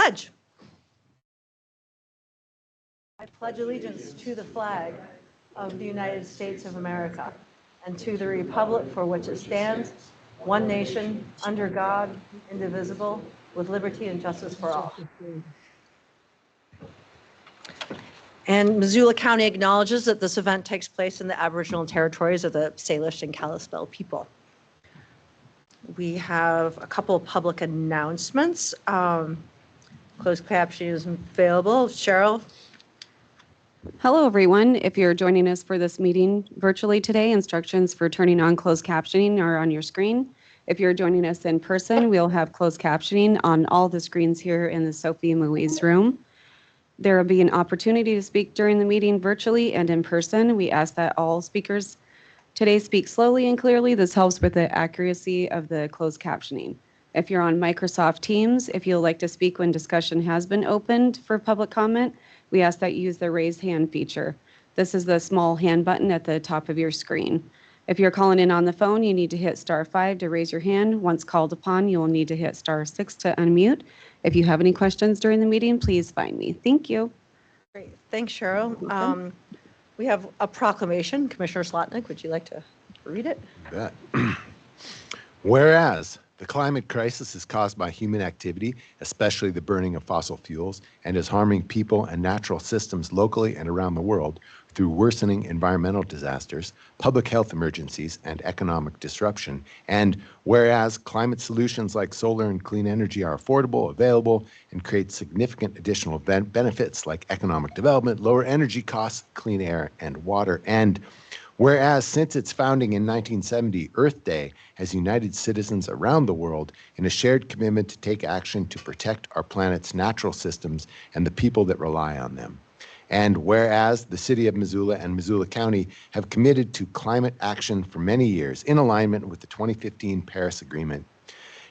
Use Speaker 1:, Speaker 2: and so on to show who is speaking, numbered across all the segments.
Speaker 1: pledge. I pledge allegiance to the flag of the United States of America and to the republic for which it stands, one nation, under God, indivisible, with liberty and justice for all. And Missoula County acknowledges that this event takes place in the Aboriginal territories of the Salish and Kalispel people. We have a couple of public announcements. Closed captioning is available. Cheryl?
Speaker 2: Hello, everyone. If you're joining us for this meeting virtually today, instructions for turning on closed captioning are on your screen. If you're joining us in person, we'll have closed captioning on all the screens here in the Sophie Muiz room. There will be an opportunity to speak during the meeting virtually and in person. We ask that all speakers today speak slowly and clearly. This helps with the accuracy of the closed captioning. If you're on Microsoft Teams, if you'd like to speak when discussion has been opened for public comment, we ask that you use the raise hand feature. This is the small hand button at the top of your screen. If you're calling in on the phone, you need to hit *5 to raise your hand. Once called upon, you will need to hit *6 to unmute. If you have any questions during the meeting, please find me. Thank you.
Speaker 1: Great. Thanks, Cheryl. We have a proclamation. Commissioner Slotnick, would you like to read it?
Speaker 3: You bet. Whereas the climate crisis is caused by human activity, especially the burning of fossil fuels, and is harming people and natural systems locally and around the world through worsening environmental disasters, public health emergencies, and economic disruption. And whereas climate solutions like solar and clean energy are affordable, available, and create significant additional benefits like economic development, lower energy costs, clean air, and water. And whereas since its founding in 1970, Earth Day has united citizens around the world in a shared commitment to take action to protect our planet's natural systems and the people that rely on them. And whereas the City of Missoula and Missoula County have committed to climate action for many years in alignment with the 2015 Paris Agreement,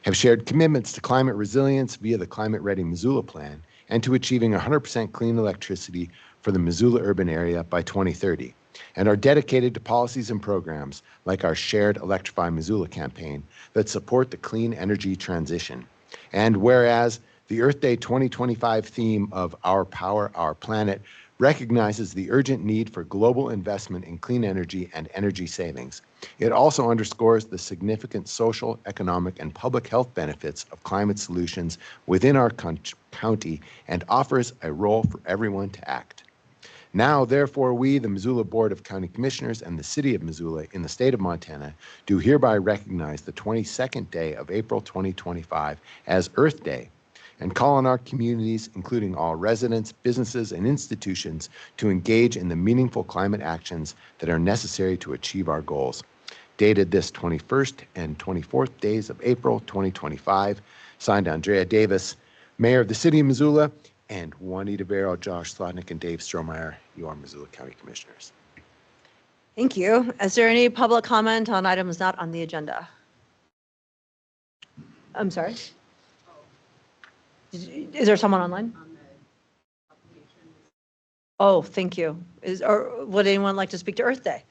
Speaker 3: have shared commitments to climate resilience via the Climate Ready Missoula Plan, and to achieving 100% clean electricity for the Missoula urban area by 2030, and are dedicated to policies and programs like our Shared Electrify Missoula campaign that support the clean energy transition. And whereas the Earth Day 2025 theme of Our Power, Our Planet recognizes the urgent need for global investment in clean energy and energy savings. It also underscores the significant social, economic, and public health benefits of climate solutions within our county and offers a role for everyone to act. Now, therefore, we, the Missoula Board of County Commissioners and the City of Missoula in the state of Montana, do hereby recognize the 22nd day of April 2025 as Earth Day, and call on our communities, including all residents, businesses, and institutions, to engage in the meaningful climate actions that are necessary to achieve our goals. Dated this 21st and 24th days of April 2025, signed Andrea Davis, Mayor of the City of Missoula, and Juanita Barrow, Josh Slotnick, and Dave Strohmeyer, you are Missoula County Commissioners.
Speaker 1: Thank you. Is there any public comment on items not on the agenda? I'm sorry? Is there someone online? Oh, thank you. Or would anyone like to speak to Earth Day?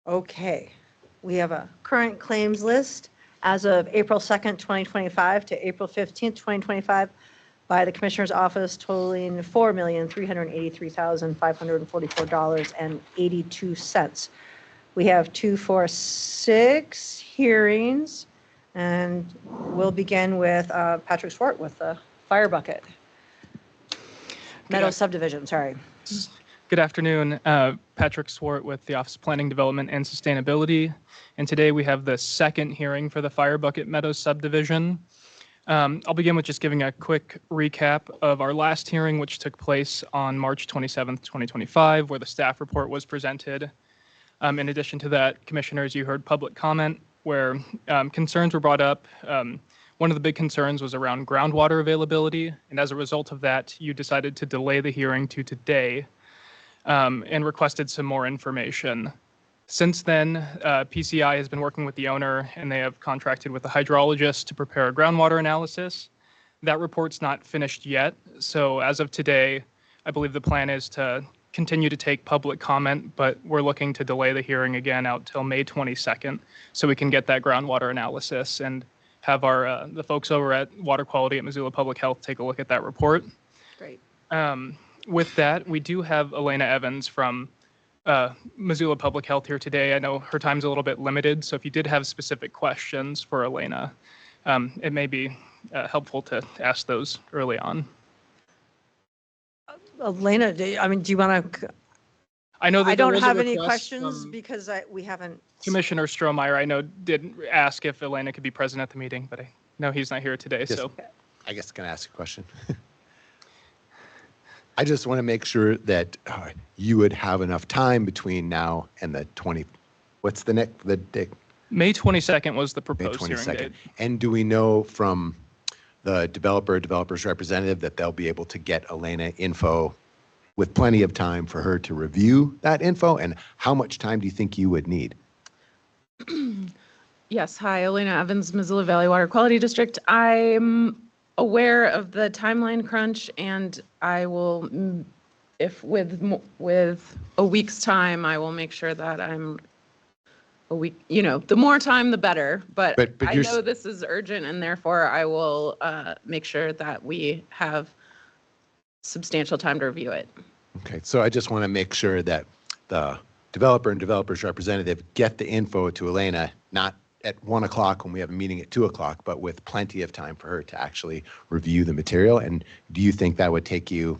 Speaker 1: Okay. We have a current claims list as of April 2nd, 2025 to April 15th, 2025 by the Commissioner's Office totaling $4,383,544.82. We have 246 hearings, and we'll begin with Patrick Swart with the fire bucket. Meadow subdivision, sorry.
Speaker 4: Good afternoon, Patrick Swart with the Office of Planning, Development, and Sustainability. And today we have the second hearing for the Fire Bucket Meadows subdivision. I'll begin with just giving a quick recap of our last hearing, which took place on March 27th, 2025, where the staff report was presented. In addition to that, commissioners, you heard public comment where concerns were brought up. One of the big concerns was around groundwater availability. And as a result of that, you decided to delay the hearing to today and requested some more information. Since then, PCI has been working with the owner, and they have contracted with a hydrologist to prepare a groundwater analysis. That report's not finished yet, so as of today, I believe the plan is to continue to take public comment, but we're looking to delay the hearing again out till May 22nd, so we can get that groundwater analysis and have our the folks over at Water Quality at Missoula Public Health take a look at that report.
Speaker 1: Great.
Speaker 4: With that, we do have Elena Evans from Missoula Public Health here today. I know her time's a little bit limited, so if you did have specific questions for Elena, it may be helpful to ask those early on.
Speaker 1: Elena, do you want to?
Speaker 4: I know that
Speaker 1: I
Speaker 4: there
Speaker 1: don't
Speaker 4: was a
Speaker 1: have any
Speaker 4: request
Speaker 1: questions
Speaker 4: from
Speaker 1: because we haven't.
Speaker 4: Commissioner Strohmeyer, I know, did ask if Elena could be present at the meeting, but I know he's not here today,
Speaker 3: Yes.
Speaker 4: so.
Speaker 3: I guess can I ask a question? I just want to make sure that you would have enough time between now and the 20, what's the next, the date?
Speaker 4: May 22nd was the
Speaker 3: May
Speaker 4: proposed hearing
Speaker 3: 22nd.
Speaker 4: date.
Speaker 3: And do we know from the developer's representative that they'll be able to get Elena info with plenty of time for her to review that info? And how much time do you think you would need?
Speaker 5: Yes, hi, Elena Evans, Missoula Valley Water Quality District. I'm aware of the timeline crunch, and I will, if with a week's time, I will make sure that I'm a week, the more time, the better. But I
Speaker 3: you're
Speaker 5: know this is urgent, and therefore I will make sure that we have substantial time to review it.
Speaker 3: Okay, so I just want to make sure that the developer and developer's representative get the info to Elena, not at 1 o'clock when we have a meeting at 2 o'clock, but with plenty of time for her to actually review the material. And do you think that would take you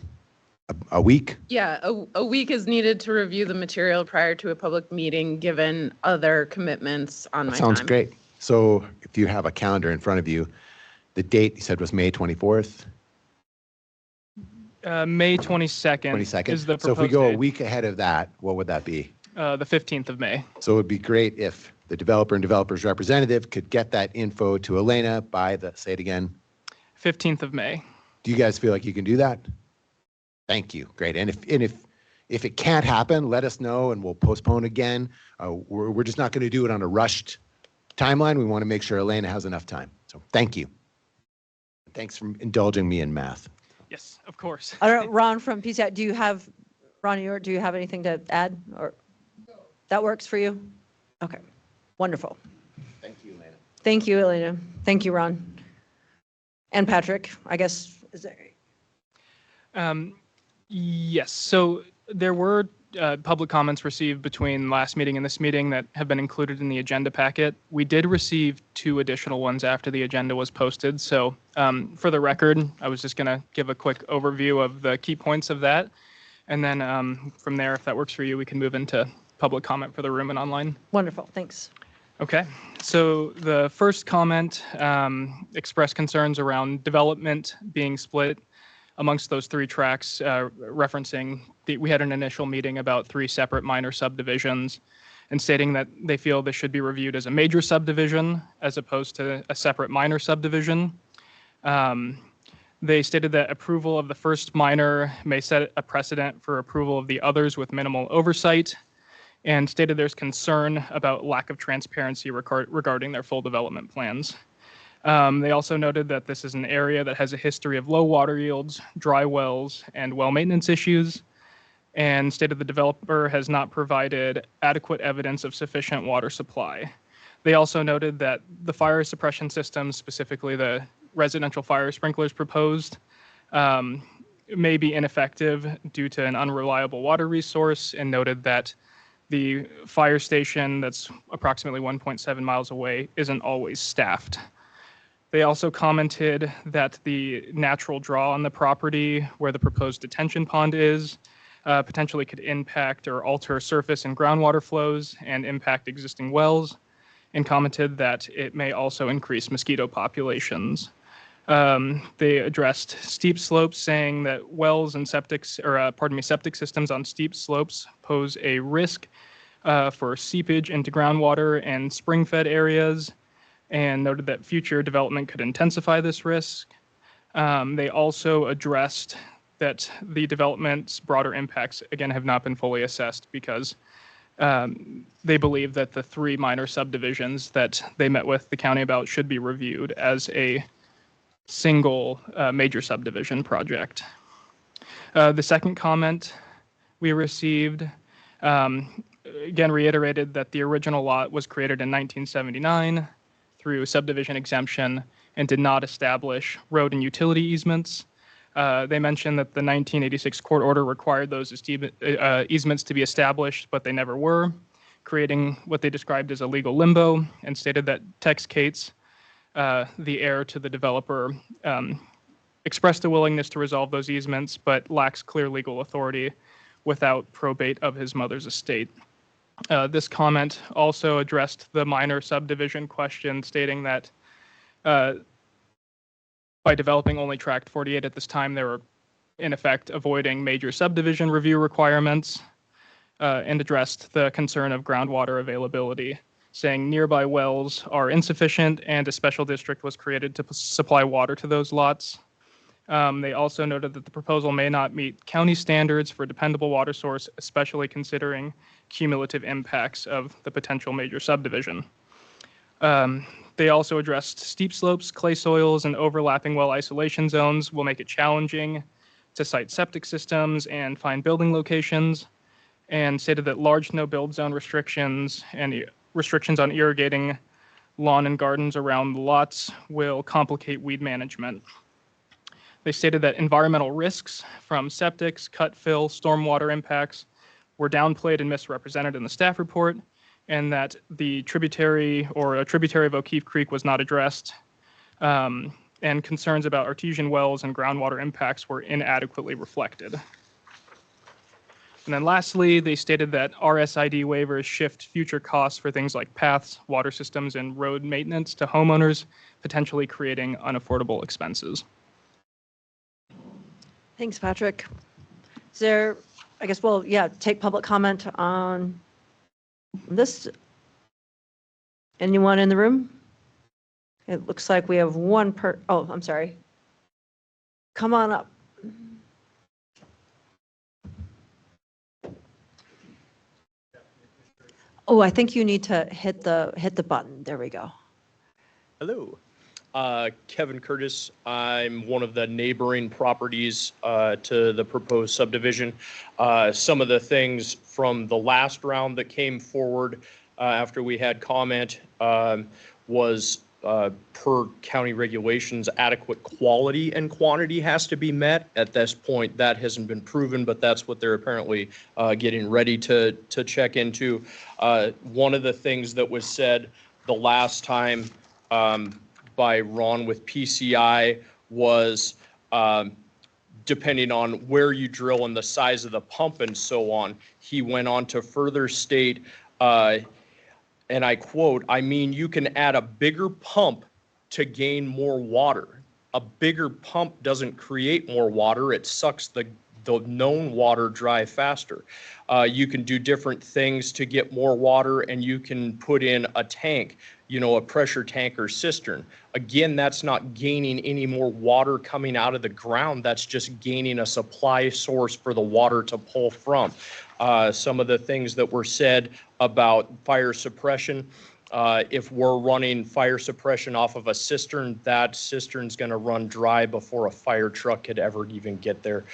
Speaker 3: a week?
Speaker 5: Yeah, a week is needed to review the material prior to a public meeting, given other commitments on my time.
Speaker 3: Sounds great. So if you have a calendar in front of you, the date you said was May 24th,
Speaker 4: May 22nd
Speaker 3: 22nd?
Speaker 4: is the proposed
Speaker 3: So if we go a
Speaker 4: date.
Speaker 3: week ahead of that, what would that be?
Speaker 4: The 15th of May.
Speaker 3: So it would be great if the developer and developer's representative could get that info to Elena by the, say it again,
Speaker 4: 15th of May.
Speaker 3: do you guys feel like you can do that? Thank you. Great. And if it can't happen, let us know and we'll postpone again. We're just not going to do it on a rushed timeline. We want to make sure Elena has enough time. So thank you. Thanks for indulging me in math.
Speaker 4: Yes, of course.
Speaker 1: I don't know, Ron from PCI, do you have anything to add, or that works for you? Okay, wonderful.
Speaker 3: Thank you, Elena.
Speaker 1: Thank you, Elena. Thank you, Ron. And Patrick, I guess, is there?
Speaker 4: Yes, so there were public comments received between last meeting and this meeting that have been included in the agenda packet. We did receive 2 additional ones after the agenda was posted. So for the record, I was just going to give a quick overview of the key points of that. And then from there, if that works for you, we can move into public comment for the room and online.
Speaker 1: Wonderful, thanks.
Speaker 4: Okay, so the first comment expressed concerns around development being split amongst those 3 tracks, referencing we had an initial meeting about 3 separate minor subdivisions and stating that they feel this should be reviewed as a major subdivision as opposed to a separate minor subdivision. They stated that approval of the first minor may set a precedent for approval of the others with minimal oversight, and stated there's concern about lack of transparency regarding their full development plans. They also noted that this is an area that has a history of low water yields, dry wells, and well maintenance issues, and stated the developer has not provided adequate evidence of sufficient water supply. They also noted that the fire suppression system, specifically the residential fire sprinklers proposed, may be ineffective due to an unreliable water resource, and noted that the fire station that's approximately 1.7 miles away isn't always staffed. They also commented that the natural draw on the property where the proposed detention pond is potentially could impact or alter surface and groundwater flows and impact existing wells, and commented that it may also increase mosquito populations. They addressed steep slopes, saying that wells and septic systems on steep slopes pose a risk for seepage into groundwater and spring-fed areas, and noted that future development could intensify this risk. They also addressed that the development's broader impacts, again, have not been fully assessed because they believe that the 3 minor subdivisions that they met with the county about should be reviewed as a single major subdivision project. The second comment we received, again, reiterated that the original lot was created in 1979. through subdivision exemption and did not establish road and utility easements. They mentioned that the 1986 court order required those easements to be established, but they never were, creating what they described as a legal limbo, and stated that Tex Cates, the heir to the developer, expressed a willingness to resolve those easements, but lacks clear legal authority without probate of his mother's estate. This comment also addressed the minor subdivision question, stating that by developing only Tract 48 at this time, they were in effect avoiding major subdivision review requirements, and addressed the concern of groundwater availability, saying nearby wells are insufficient and a special district was created to supply water to those lots. They also noted that the proposal may not meet county standards for dependable water source, especially considering cumulative impacts of the potential major subdivision. They also addressed steep slopes, clay soils, and overlapping well isolation zones will make it challenging to site septic systems and find building locations, and stated that large no-build zone restrictions and restrictions on irrigating lawn and gardens around the lots will complicate weed management. They stated that environmental risks from septics, cut fill, stormwater impacts were downplayed and misrepresented in the staff report, and that the tributary or a tributary of O'Keefe Creek was not addressed, and concerns about artesian wells and groundwater impacts were inadequately reflected. And then lastly, they stated that RSID waivers shift future costs for things like paths, water systems, and road maintenance to homeowners, potentially creating unaffordable expenses.
Speaker 1: Thanks, Patrick. Is there, I guess, well, yeah, take public comment on this. Anyone in the room? It looks like we have one oh, I'm sorry. Come on up. Oh, I think you need to hit the button. There we go.
Speaker 6: Hello, Kevin Curtis. I'm one of the neighboring properties to the proposed subdivision. Some of the things from the last round that came forward after we had comment was per county regulations, adequate quality and quantity has to be met. At this point, that hasn't been proven, but that's what they're apparently getting ready to check into. One of the things that was said the last time by Ron with PCI was depending on where you drill and the size of the pump and so on, he went on to further state, and I quote, "I mean, you can add a bigger pump to gain more water. A bigger pump doesn't create more water. It sucks the known water dry faster. You can do different things to get more water, and you can put in a tank, you know, a pressure tank or cistern. Again, that's not gaining any more water coming out of the ground. That's just gaining a supply source for the water to pull from." Some of the things that were said about fire suppression, if we're running fire suppression off of a cistern, that cistern's going to run dry before a fire truck could ever even get there.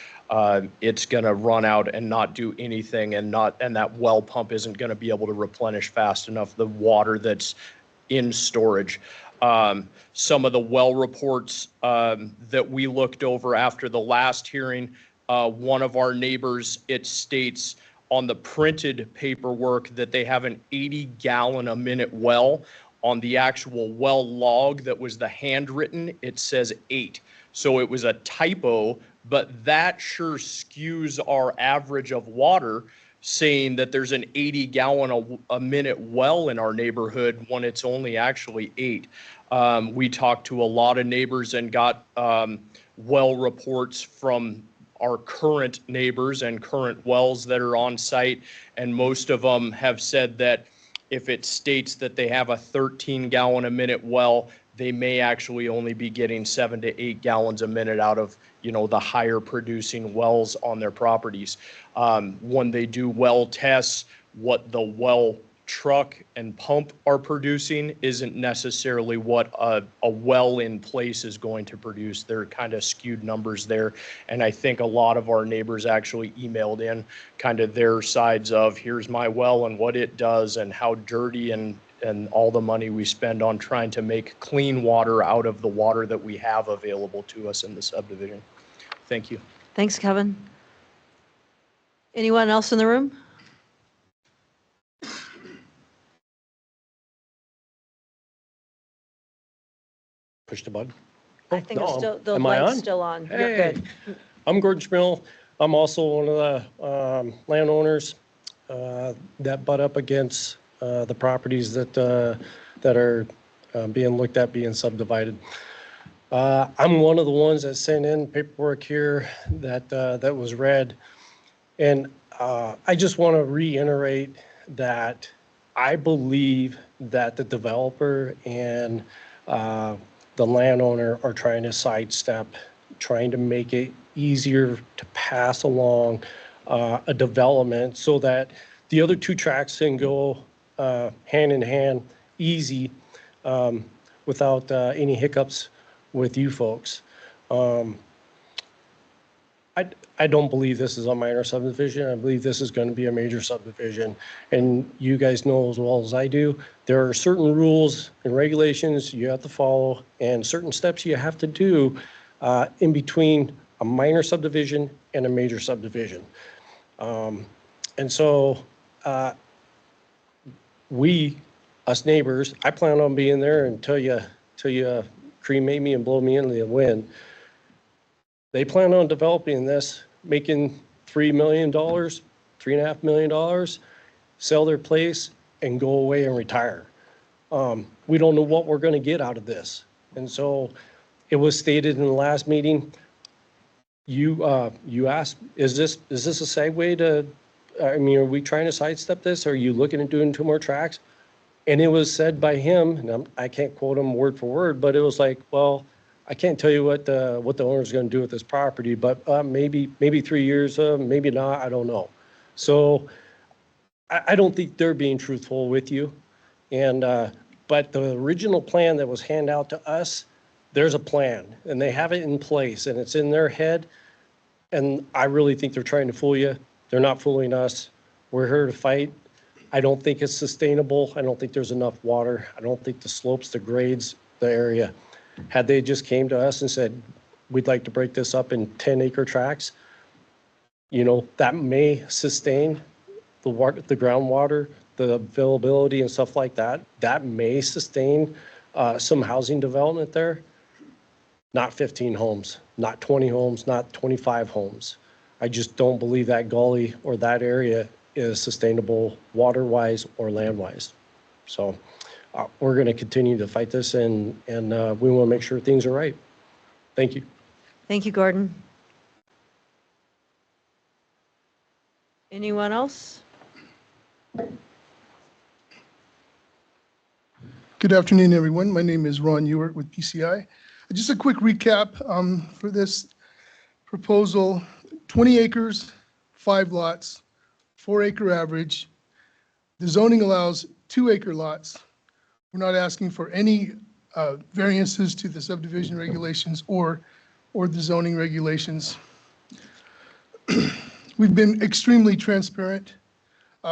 Speaker 6: It's going to run out and not do anything, and that well pump isn't going to be able to replenish fast enough the water that's in storage. Some of the well reports that we looked over after the last hearing, one of our neighbors, it states on the printed paperwork that they have an 80-gallon-a-minute well. On the actual well log that was the handwritten, it says 8. So it was a typo, but that sure skews our average of water, saying that there's an 80-gallon-a-minute well in our neighborhood when it's only actually 8. We talked to a lot of neighbors and got well reports from our current neighbors and current wells that are on site, and most of them have said that if it states that they have a 13-gallon-a-minute well, they may actually only be getting 7 to 8 gallons a minute out of, you know, the higher producing wells on their properties. When they do well tests, what the well truck and pump are producing isn't necessarily what a well in place is going to produce. They're kind of skewed numbers there. And I think a lot of our neighbors actually emailed in kind of their sides of, here's my well and what it does and how dirty and and all the money we spend on trying to make clean water out of the water that we have available to us in the subdivision. Thank you.
Speaker 1: Thanks, Kevin. Anyone else in the room?
Speaker 7: Push the button.
Speaker 1: I think it's
Speaker 7: no,
Speaker 1: still, the
Speaker 7: am I
Speaker 1: light's
Speaker 7: on?
Speaker 1: still on. You're
Speaker 7: Hey,
Speaker 1: good.
Speaker 7: I'm Gordon Schmill. I'm also one of the landowners that butt up against the properties that are being looked at being subdivided. I'm one of the ones that sent in paperwork here that was read. And I just want to reiterate that I believe that the developer and the landowner are trying to sidestep, trying to make it easier to pass along a development so that the other two tracks can go hand in hand, easy, without any hiccups with you folks. I don't believe this is a minor subdivision. I believe this is going to be a major subdivision. And you guys know as well as I do, there are certain rules and regulations you have to follow and certain steps you have to do in between a minor subdivision and a major subdivision. And so us neighbors, I plan on being there until you cremate me and blow me into the wind. They plan on developing this, making $3 million, $3.5 million, sell their place and go away and retire. We don't know what we're going to get out of this. And so it was stated in the last meeting, you asked, is this a segue to, I mean, are we trying to sidestep this? Are you looking at doing 2 more tracks? And it was said by him, and I can't quote him word for word, but it was like, well, I can't tell you what the owner's going to do with this property, but maybe 3 years, maybe not, I don't know. So I don't think they're being truthful with you. And but the original plan that was handed out to us, there's a plan, and they have it in place, and it's in their head. And I really think they're trying to fool you. They're not fooling us. We're here to fight. I don't think it's sustainable. I don't think there's enough water. I don't think the slopes, the grades, the area. Had they just came to us and said, we'd like to break this up in 10-acre tracts, that may sustain the groundwater, the availability and stuff like that. That may sustain some housing development there. Not 15 homes, not 20 homes, not 25 homes. I just don't believe that gully or that area is sustainable water-wise or land-wise. So we're going to continue to fight this, and we want to make sure things are right. Thank you.
Speaker 1: Thank you, Gordon. Anyone else?
Speaker 8: Good afternoon, everyone. My name is Ron Ewert with PCI. Just a quick recap for this proposal: 20 acres, 5 lots, 4-acre average. The zoning allows 2-acre lots. We're not asking for any variances to the subdivision regulations or the zoning regulations. We've been extremely transparent.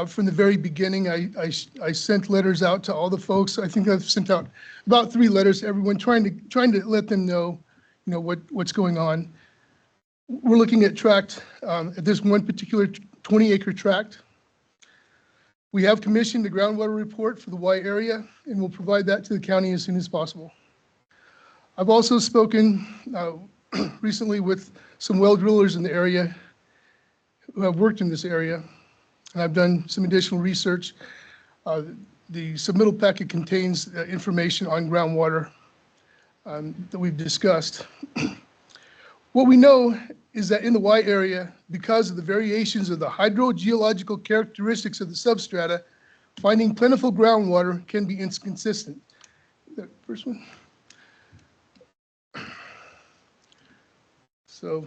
Speaker 8: From the very beginning, I sent letters out to all the folks. I think I've sent out about 3 letters to everyone, trying to let them know, what's going on. We're looking at at this one particular 20-acre tract. We have commissioned the groundwater report for the Y area, and we'll provide that to the county as soon as possible. I've also spoken recently with some well drillers in the area who have worked in this area, and I've done some additional research. The submittal packet contains information on groundwater that we've discussed. What we know is that in the Y area, because of the variations of the hydrogeological characteristics of the substrata, finding plentiful groundwater can be inconsistent. That first one. So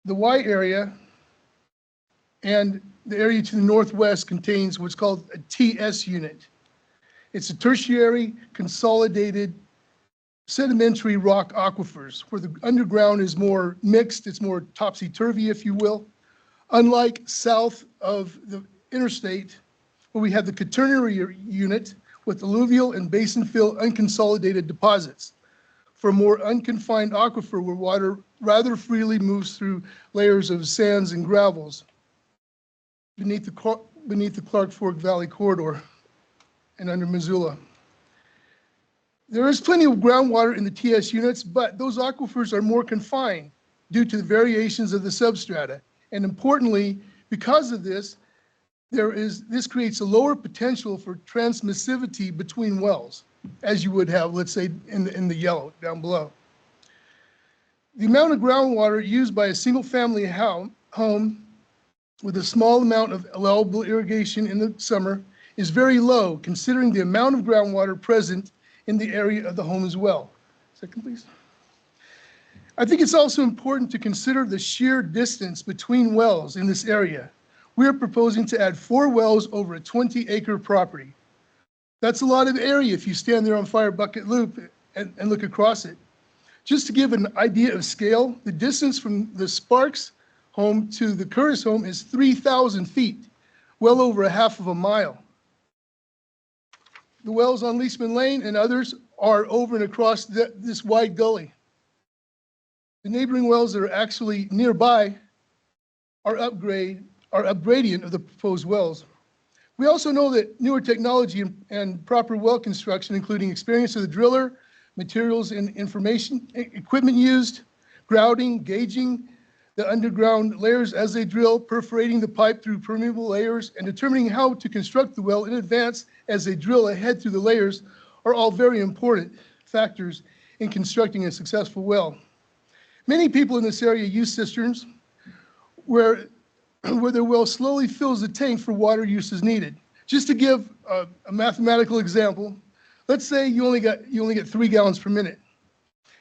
Speaker 8: the Y area and the area to the northwest contains what's called a TS unit. It's a tertiary consolidated sedimentary rock aquifers, where the underground is more mixed, it's more topsy-turvy, if you will. Unlike south of the interstate, where we have the Quaternary unit with alluvial and basin fill unconsolidated deposits. For a more unconfined aquifer where water rather freely moves through layers of sands and gravels beneath the Clark Fork Valley corridor and under Missoula. There is plenty of groundwater in the TS units, but those aquifers are more confined due to the variations of the substrata. And importantly, because of this, this creates a lower potential for transmissivity between wells, as you would have, let's say, in the yellow down below. The amount of groundwater used by a single-family home with a small amount of allowable irrigation in the summer is very low, considering the amount of groundwater present in the area of the home as well. Second, please. I think it's also important to consider the sheer distance between wells in this area. We are proposing to add 4 wells over a 20-acre property. That's a lot of area if you stand there on Fire Bucket Loop and look across it. Just to give an idea of scale, the distance from the Sparks home to the Curtis home is 3,000 feet, well over a half of a mile. The wells on Leesman Lane and others are over and across this wide gully. The neighboring wells that are actually nearby are upgradient of the proposed wells. We also know that newer technology and proper well construction, including experience of the driller, materials and information, equipment used, grouting, gauging the underground layers as they drill, perforating the pipe through permeable layers, and determining how to construct the well in advance as they drill ahead through the layers are all very important factors in constructing a successful well. Many people in this area use cisterns where their well slowly fills the tank for water use as needed. Just to give a mathematical example, let's say you only get 3 gallons per minute.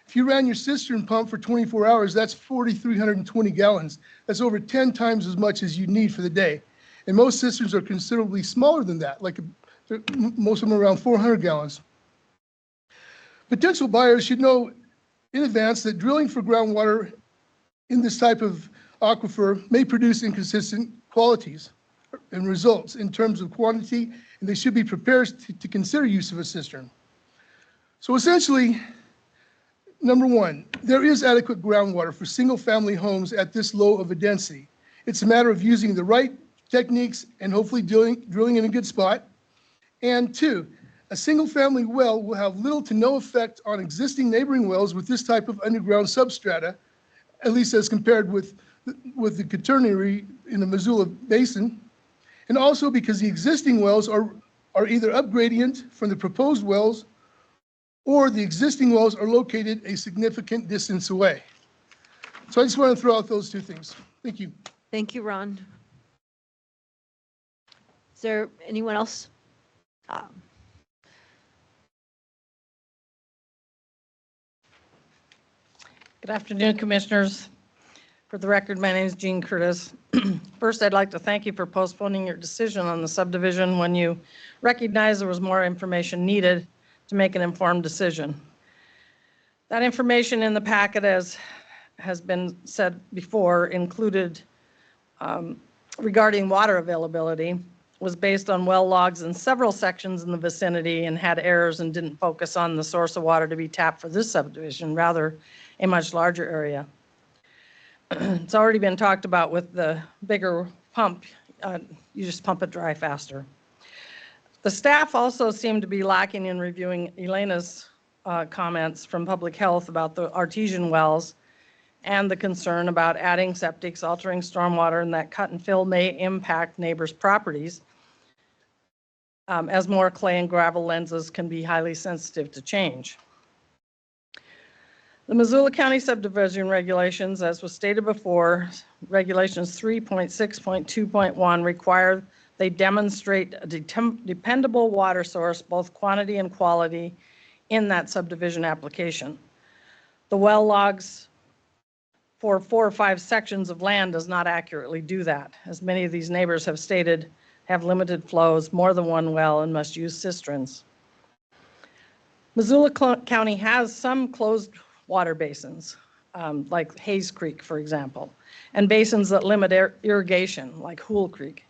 Speaker 8: If you ran your cistern pump for 24 hours, that's 4,320 gallons. That's over 10 times as much as you need for the day. And most cisterns are considerably smaller than that, like most of them are around 400 gallons. Potential buyers should know in advance that drilling for groundwater in this type of aquifer may produce inconsistent qualities and results in terms of quantity, and they should be prepared to consider use of a cistern. So essentially, number 1, there is adequate groundwater for single-family homes at this low of a density. It's a matter of using the right techniques and hopefully drilling in a good spot. And 2, a single-family well will have little to no effect on existing neighboring wells with this type of underground substrata, at least as compared with the Quaternary in the Missoula Basin, and also because the existing wells are either upgradient from the proposed wells or the existing wells are located a significant distance away. So I just want to throw out those 2 things. Thank you.
Speaker 1: Thank you, Ron. Is there anyone else?
Speaker 9: Good afternoon, Commissioners. For the record, my name is Jean Curtis. First, I'd like to thank you for postponing your decision on the subdivision when you recognized there was more information needed to make an informed decision. That information in the packet, as has been said before, included regarding water availability, was based on well logs in several sections in the vicinity and had errors and didn't focus on the source of water to be tapped for this subdivision, rather a much larger area. It's already been talked about with the bigger pump, you just pump it dry faster. The staff also seemed to be lacking in reviewing Elena's comments from Public Health about the artesian wells and the concern about adding septics, altering stormwater, and that cut and fill may impact neighbors' properties, as more clay and gravel lenses can be highly sensitive to change. The Missoula County subdivision regulations, as was stated before, regulations 3.6.2.1 require they demonstrate a dependable water source, both quantity and quality, in that subdivision application. The well logs for 4 or 5 sections of land does not accurately do that, as many of these neighbors have stated have limited flows, more than 1 well, and must use cisterns. Missoula County has some closed water basins, like Hayes Creek, for example, and basins that limit irrigation, like Hoole Creek.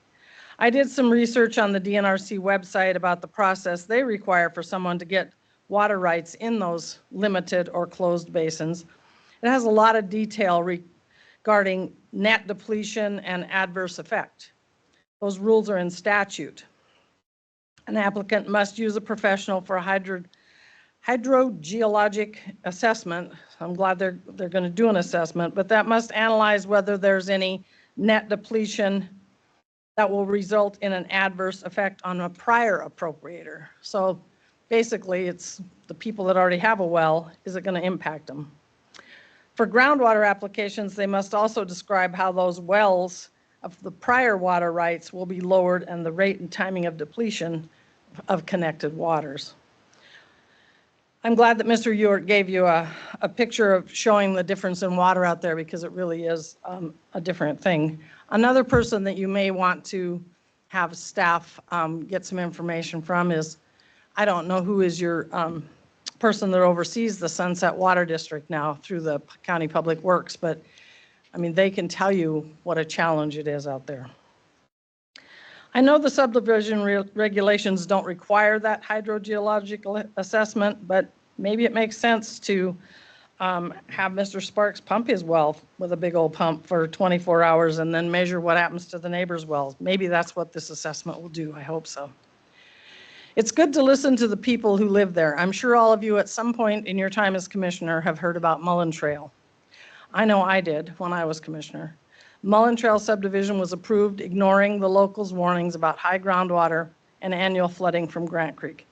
Speaker 9: I did some research on the DNRC website about the process they require for someone to get water rights in those limited or closed basins. It has a lot of detail regarding net depletion and adverse effect. Those rules are in statute. An applicant must use a professional for a hydrogeologic assessment. I'm glad they're going to do an assessment, but that must analyze whether there's any net depletion that will result in an adverse effect on a prior appropriator. So basically, it's the people that already have a well, is it going to impact them? For groundwater applications, they must also describe how those wells of the prior water rights will be lowered and the rate and timing of depletion of connected waters. I'm glad that Mr. Ewart gave you a picture of showing the difference in water out there, because it really is a different thing. Another person that you may want to have staff get some information from is, I don't know who is your person that oversees the Sunset Water District now through the County Public Works, but I mean, they can tell you what a challenge it is out there. I know the subdivision regulations don't require that hydrogeological assessment, but maybe it makes sense to have Mr. Sparks pump his well with a big old pump for 24 hours and then measure what happens to the neighbor's wells. Maybe that's what this assessment will do. I hope so. It's good to listen to the people who live there. I'm sure all of you at some point in your time as commissioner have heard about Mullen Trail. I know I did when I was commissioner. Mullen Trail subdivision was approved ignoring the locals' warnings about high groundwater and annual flooding from Grant Creek.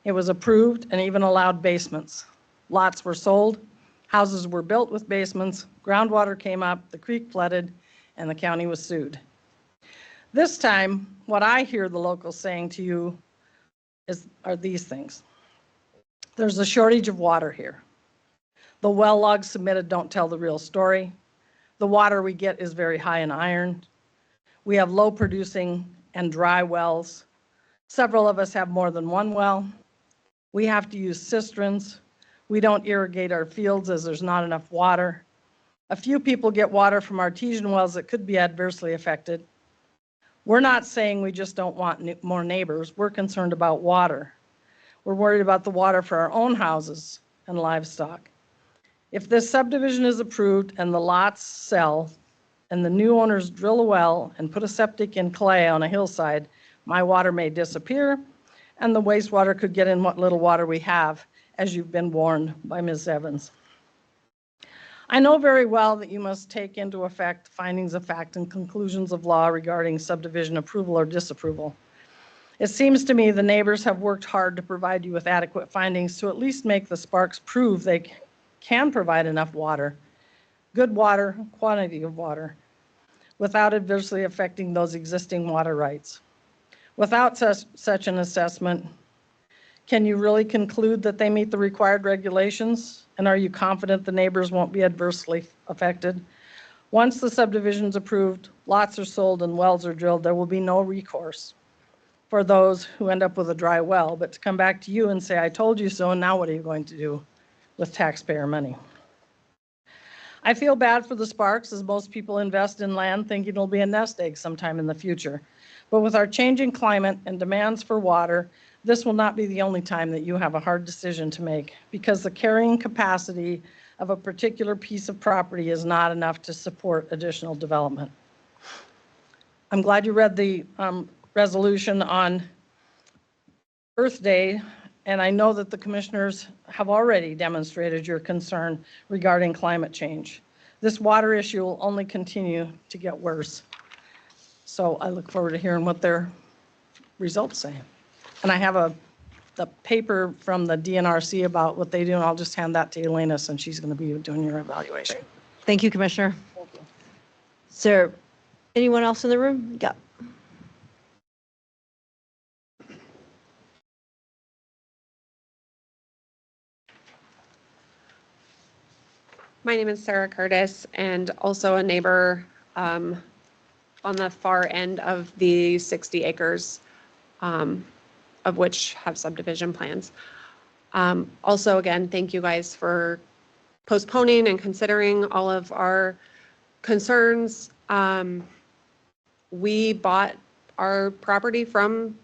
Speaker 9: It was approved and even allowed basements. Lots were sold, houses were built with basements, groundwater came up, the creek flooded, and the county was sued. This time, what I hear the locals saying to you are these things. There's a shortage of water here. The well logs submitted don't tell the real story. The water we get is very high in iron. We have low producing and dry wells. Several of us have more than one well. We have to use cisterns. We don't irrigate our fields as there's not enough water. A few people get water from artesian wells that could be adversely affected. We're not saying we just don't want more neighbors. We're concerned about water. We're worried about the water for our own houses and livestock. If this subdivision is approved and the lots sell and the new owners drill a well and put a septic in clay on a hillside, my water may disappear and the wastewater could get in what little water we have, as you've been warned by Ms. Evans. I know very well that you must take into effect findings of fact and conclusions of law regarding subdivision approval or disapproval. It seems to me the neighbors have worked hard to provide you with adequate findings to at least make the Sparks prove they can provide enough water, good water, quantity of water, without adversely affecting those existing water rights. Without such an assessment, can you really conclude that they meet the required regulations? And are you confident the neighbors won't be adversely affected? Once the subdivision's approved, lots are sold and wells are drilled, there will be no recourse for those who end up with a dry well, but to come back to you and say, I told you so, and now what are you going to do with taxpayer money? I feel bad for the Sparks, as most people invest in land thinking it'll be a nest egg sometime in the future. But with our changing climate and demands for water, this will not be the only time that you have a hard decision to make, because the carrying capacity of a particular piece of property is not enough to support additional development. I'm glad you read the resolution on Earth Day, and I know that the commissioners have already demonstrated your concern regarding climate change. This water issue will only continue to get worse. So I look forward to hearing what their results say. And I have the paper from the DNRC about what they do, and I'll just hand that to Elena since she's going to be doing your evaluation.
Speaker 1: Thank you, Commissioner.
Speaker 9: Thank you.
Speaker 1: Is there anyone else in the room? Yeah.
Speaker 2: My name is Sarah Curtis, and also a neighbor on the far end of the 60 acres, of which have subdivision plans. Also, again, thank you guys for postponing and considering all of our concerns. We bought
Speaker 10: our property from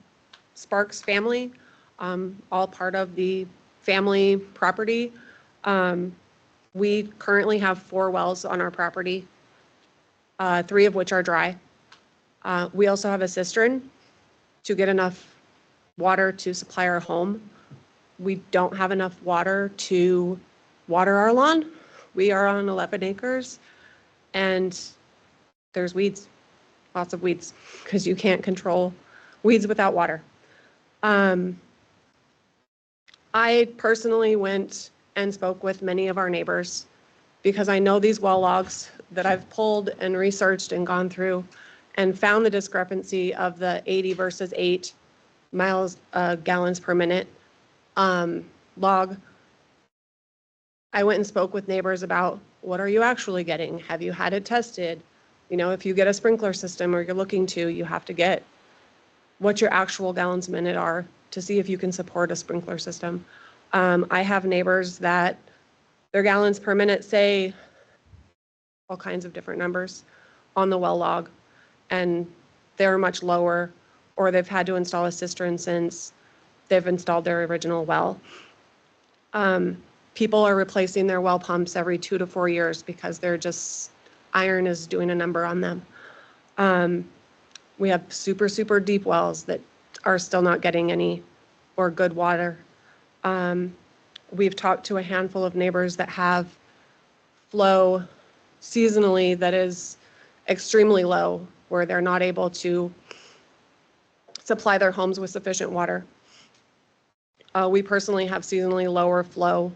Speaker 10: Sparks family, all part of the family property. We currently have 4 wells on our property, 3 of which are dry. We also have a cistern to get enough water to supply our home. We don't have enough water to water our lawn. We are on 11 acres and there's weeds, lots of weeds, because you can't control weeds without water. I personally went and spoke with many of our neighbors because I know these well logs that I've pulled and researched and gone through and found the discrepancy of the 80 versus 8 gallons per minute log. I went and spoke with neighbors about what are you actually getting? Have you had it tested? You know, if you get a sprinkler system or you're looking to, you have to get what your actual gallons a minute are to see if you can support a sprinkler system. I have neighbors that their gallons per minute say all kinds of different numbers on the well log, and they're much lower, or they've had to install a cistern since they've installed their original well. People are replacing their well pumps every 2 to 4 years because they're just, iron is doing a number on them. We have super, super deep wells that are still not getting any or good water. We've talked to a handful of neighbors that have flow seasonally that is extremely low, where they're not able to supply their homes with sufficient water. We personally have seasonally lower flow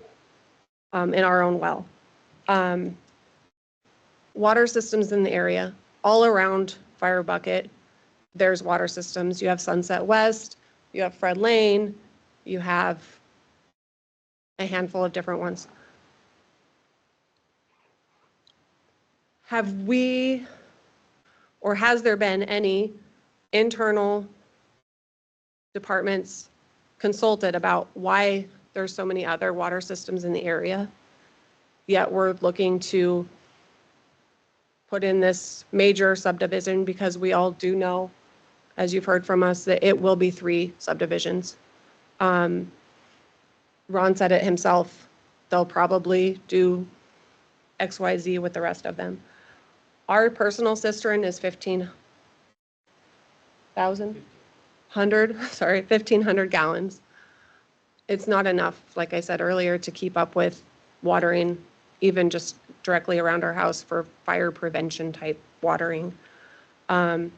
Speaker 10: in our own well. Water systems in the area, all around Fire Bucket, there's water systems. You have Sunset West, you have Fred Lane, you have a handful of different ones. Have we, or has there been any internal departments consulted about why there's so many other water systems in the area, yet we're looking to put in this major subdivision? Because we all do know, as you've heard from us, that it will be 3 subdivisions. Ron said it himself, they'll probably do XYZ with the rest of them. Our personal cistern is 1,500 gallons. It's not enough, like I said earlier, to keep up with watering, even just directly around our house for fire prevention type watering. But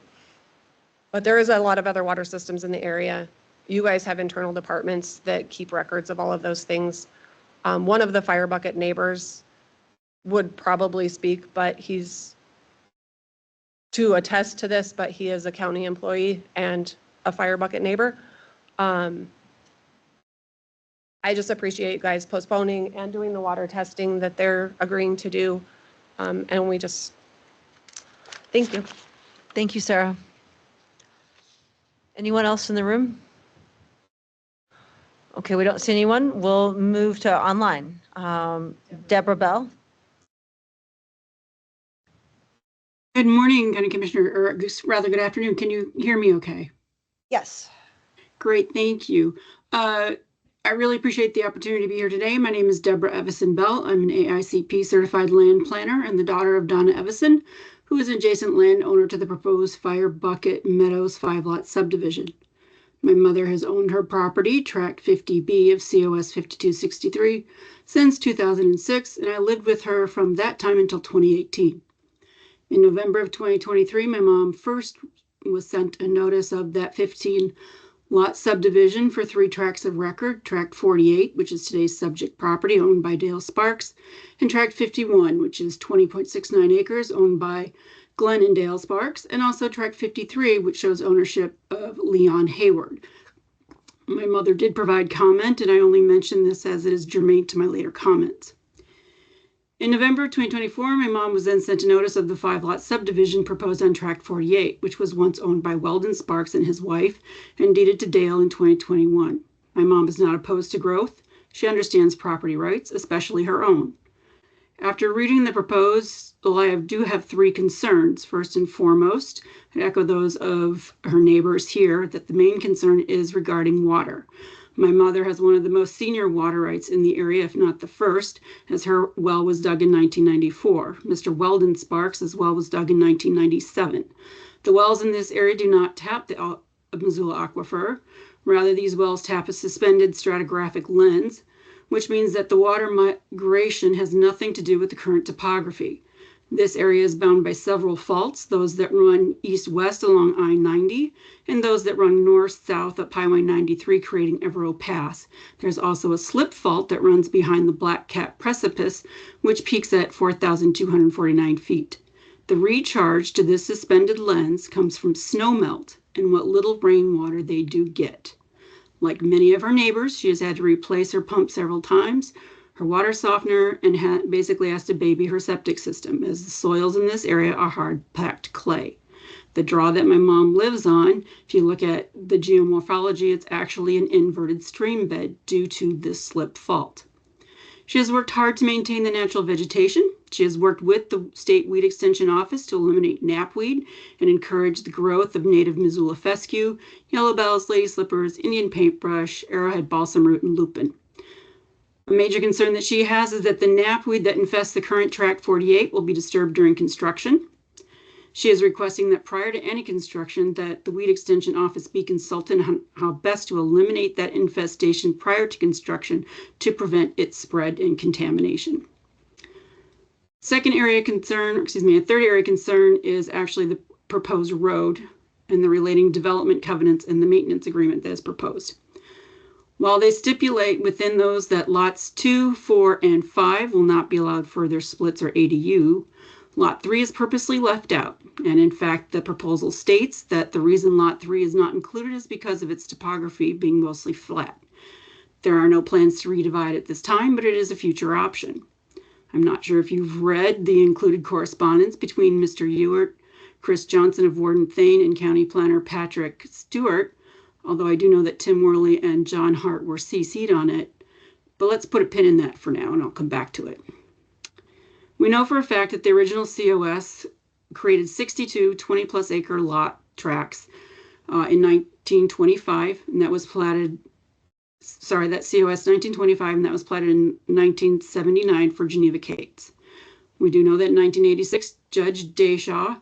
Speaker 10: there is a lot of other water systems in the area. You guys have internal departments that keep records of all of those things. One of the Fire Bucket neighbors would probably speak, but he's to attest to this, but he is a county employee and a Fire Bucket neighbor. I just appreciate you guys postponing and doing the water testing that they're agreeing to do. And we just, thank you.
Speaker 1: Thank you, Sarah. Anyone else in the room? Okay, we don't see anyone. We'll move to online. Deborah Bell.
Speaker 11: Good morning, County Commissioner, or rather good afternoon. Can you hear me okay?
Speaker 1: Yes.
Speaker 11: Great, thank you. I really appreciate the opportunity to be here today. My name is Deborah Evison Bell. I'm an AICP certified land planner and the daughter of Donna Evison, who is an adjacent landowner to the proposed Fire Bucket Meadows 5-lot subdivision. My mother has owned her property, Tract 50B of COS 5263, since 2006, and I lived with her from that time until 2018. In November of 2023, my mom first was sent a notice of that 15-lot subdivision for 3 tracts of record, Tract 48, which is today's subject property owned by Dale Sparks, and Tract 51, which is 20.69 acres owned by Glenn and Dale Sparks, and also Tract 53, which shows ownership of Leon Hayward. My mother did provide comment, and I only mention this as it is germane to my later comments. In November 2024, my mom was then sent a notice of the 5-lot subdivision proposed on Tract 48, which was once owned by Weldon Sparks and his wife and deeded to Dale in 2021. My mom is not opposed to growth. She understands property rights, especially her own. After reading the proposal, I do have three concerns. First and foremost, I echo those of her neighbors here that the main concern is regarding water. My mother has one of the most senior water rights in the area, if not the first, as her well was dug in 1994. Mr. Weldon Sparks' well was dug in 1997. The wells in this area do not tap the Missoula Aquifer. Rather, these wells tap a suspended stratigraphic lens, which means that the water migration has nothing to do with the current topography. This area is bound by several faults, those that run east-west along I-90 and those that run north-south up Highway 93, creating Evero Pass. There's also a slip fault that runs behind the Black Cat Precipice, which peaks at 4,249 feet. The recharge to this suspended lens comes from snowmelt and what little rainwater they do get. Like many of her neighbors, she has had to replace her pump several times, her water softener, and basically has to baby her septic system, as the soils in this area are hard-packed clay. The draw that my mom lives on, if you look at the geomorphology, it's actually an inverted stream bed due to this slip fault. She has worked hard to maintain the natural vegetation. She has worked with the State Weed Extension Office to eliminate knapweed and encourage the growth of native Missoula fescue, yellow bells, lady slippers, Indian paintbrush, arrowhead balsam root, and lupin. A major concern that she has is that the knapweed that infests the current Tract 48 will be disturbed during construction. She is requesting that prior to any construction that the Weed Extension Office be consulted on how best to eliminate that infestation prior to construction to prevent its spread and contamination. A third area concern is actually the proposed road and the relating development covenants and the maintenance agreement that is proposed. While they stipulate within those that lots 2, 4, and 5 will not be allowed further splits or ADU, Lot 3 is purposely left out. And in fact, the proposal states that the reason Lot 3 is not included is because of its topography being mostly flat. There are no plans to redivide at this time, but it is a future option. I'm not sure if you've read the included correspondence between Mr. Ewert, Chris Johnson of Warden Thane, and County Planner Patrick Stewart, although I do know that Tim Worley and John Hart were CC'd on it. But let's put a pin in that for now, and I'll come back to it. We know for a fact that the original COS created 62 20-plus acre lot tracts in 1925, and that was platted, that COS 1925, and that was platted in 1979 for Geneva Cates. We do know that in 1986, Judge Deshaw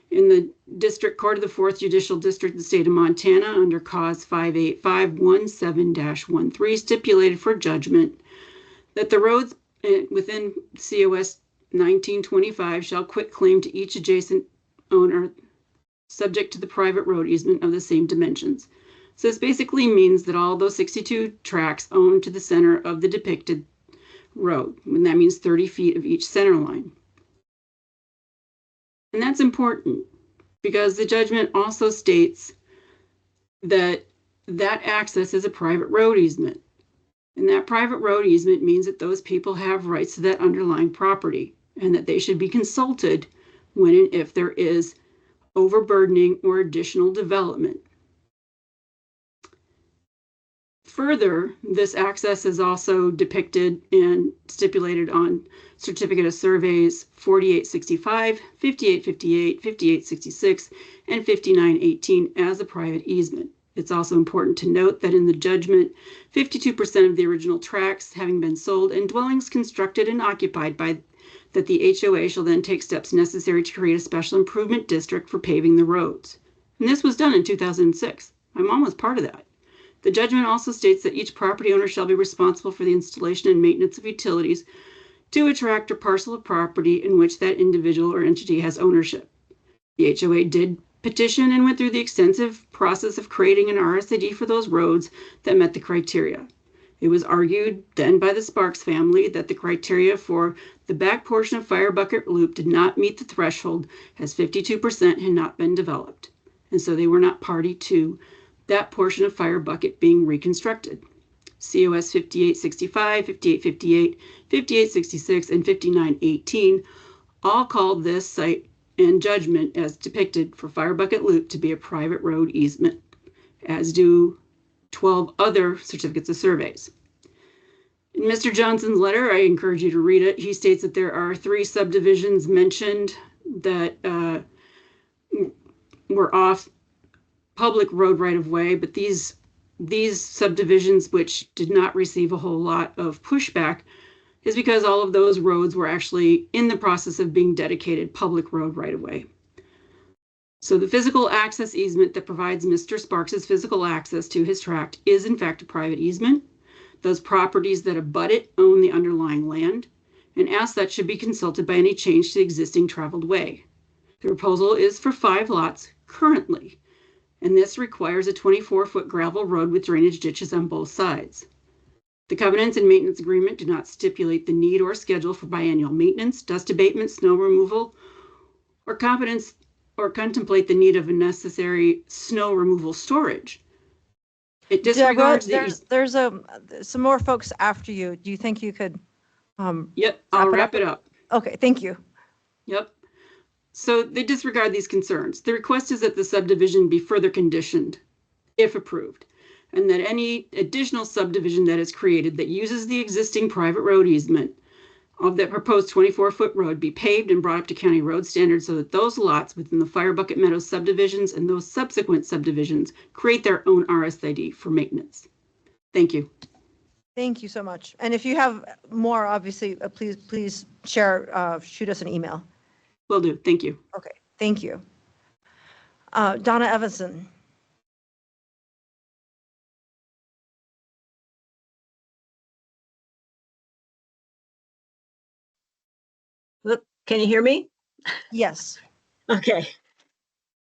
Speaker 11: in the District Court of the 4th Judicial District of the state of Montana under cause 58517-13 stipulated for judgment that the roads within COS 1925 shall quit claim to each adjacent owner subject to the private road easement of the same dimensions. So this basically means that all those 62 tracts own to the center of the depicted road, and that means 30 feet of each center line. And that's important because the judgment also states that that access is a private road easement. And that private road easement means that those people have rights to that underlying property and that they should be consulted when and if there is overburdening or additional development. Further, this access is also depicted and stipulated on Certificate of Surveys 4865, 5858, 5866, and 5918 as a private easement. It's also important to note that in the judgment, 52% of the original tracts having been sold and dwellings constructed and occupied by that the HOA shall then take steps necessary to create a special improvement district for paving the roads. And this was done in 2006. My mom was part of that. The judgment also states that each property owner shall be responsible for the installation and maintenance of utilities to a tract or parcel of property in which that individual or entity has ownership. The HOA did petition and went through the extensive process of creating an RSID for those roads that met the criteria. It was argued then by the Sparks family that the criteria for the back portion of Fire Bucket Loop did not meet the threshold as 52% had not been developed, and so they were not party to that portion of Fire Bucket being reconstructed. COS 5865, 5858, 5866, and 5918 all called this site and judgment as depicted for Fire Bucket Loop to be a private road easement, as do 12 other certificates of surveys. In Mr. Johnson's letter, I encourage you to read it. He states that there are 3 subdivisions mentioned that were off public road right of way, but these subdivisions, which did not receive a whole lot of pushback, is because all of those roads were actually in the process of being dedicated public road right of way. So the physical access easement that provides Mr. Sparks's physical access to his tract is in fact a private easement. Those properties that abut it own the underlying land, and as such should be consulted by any change to the existing traveled way. The proposal is for 5 lots currently, and this requires a 24-foot gravel road with drainage ditches on both sides. The covenants and maintenance agreement do not stipulate the need or schedule for biannual maintenance, dust abatement, snow removal, or contemplate the need of a necessary snow removal storage. It disregards
Speaker 1: there's some more folks after you. Do you think you could?
Speaker 11: Yep, I'll wrap it up.
Speaker 1: Okay, thank you.
Speaker 11: Yep. So they disregard these concerns. The request is that the subdivision be further conditioned, if approved, and that any additional subdivision that is created that uses the existing private road easement of that proposed 24-foot road be paved and brought up to county road standards so that those lots within the Fire Bucket Meadows subdivisions and those subsequent subdivisions create their own RSID for maintenance. Thank you.
Speaker 1: Thank you so much. And if you have more, obviously, please share, shoot us an email.
Speaker 11: Will do. Thank you.
Speaker 1: Okay, thank you. Donna Evanson.
Speaker 12: Can you hear me?
Speaker 1: Yes.
Speaker 12: Okay.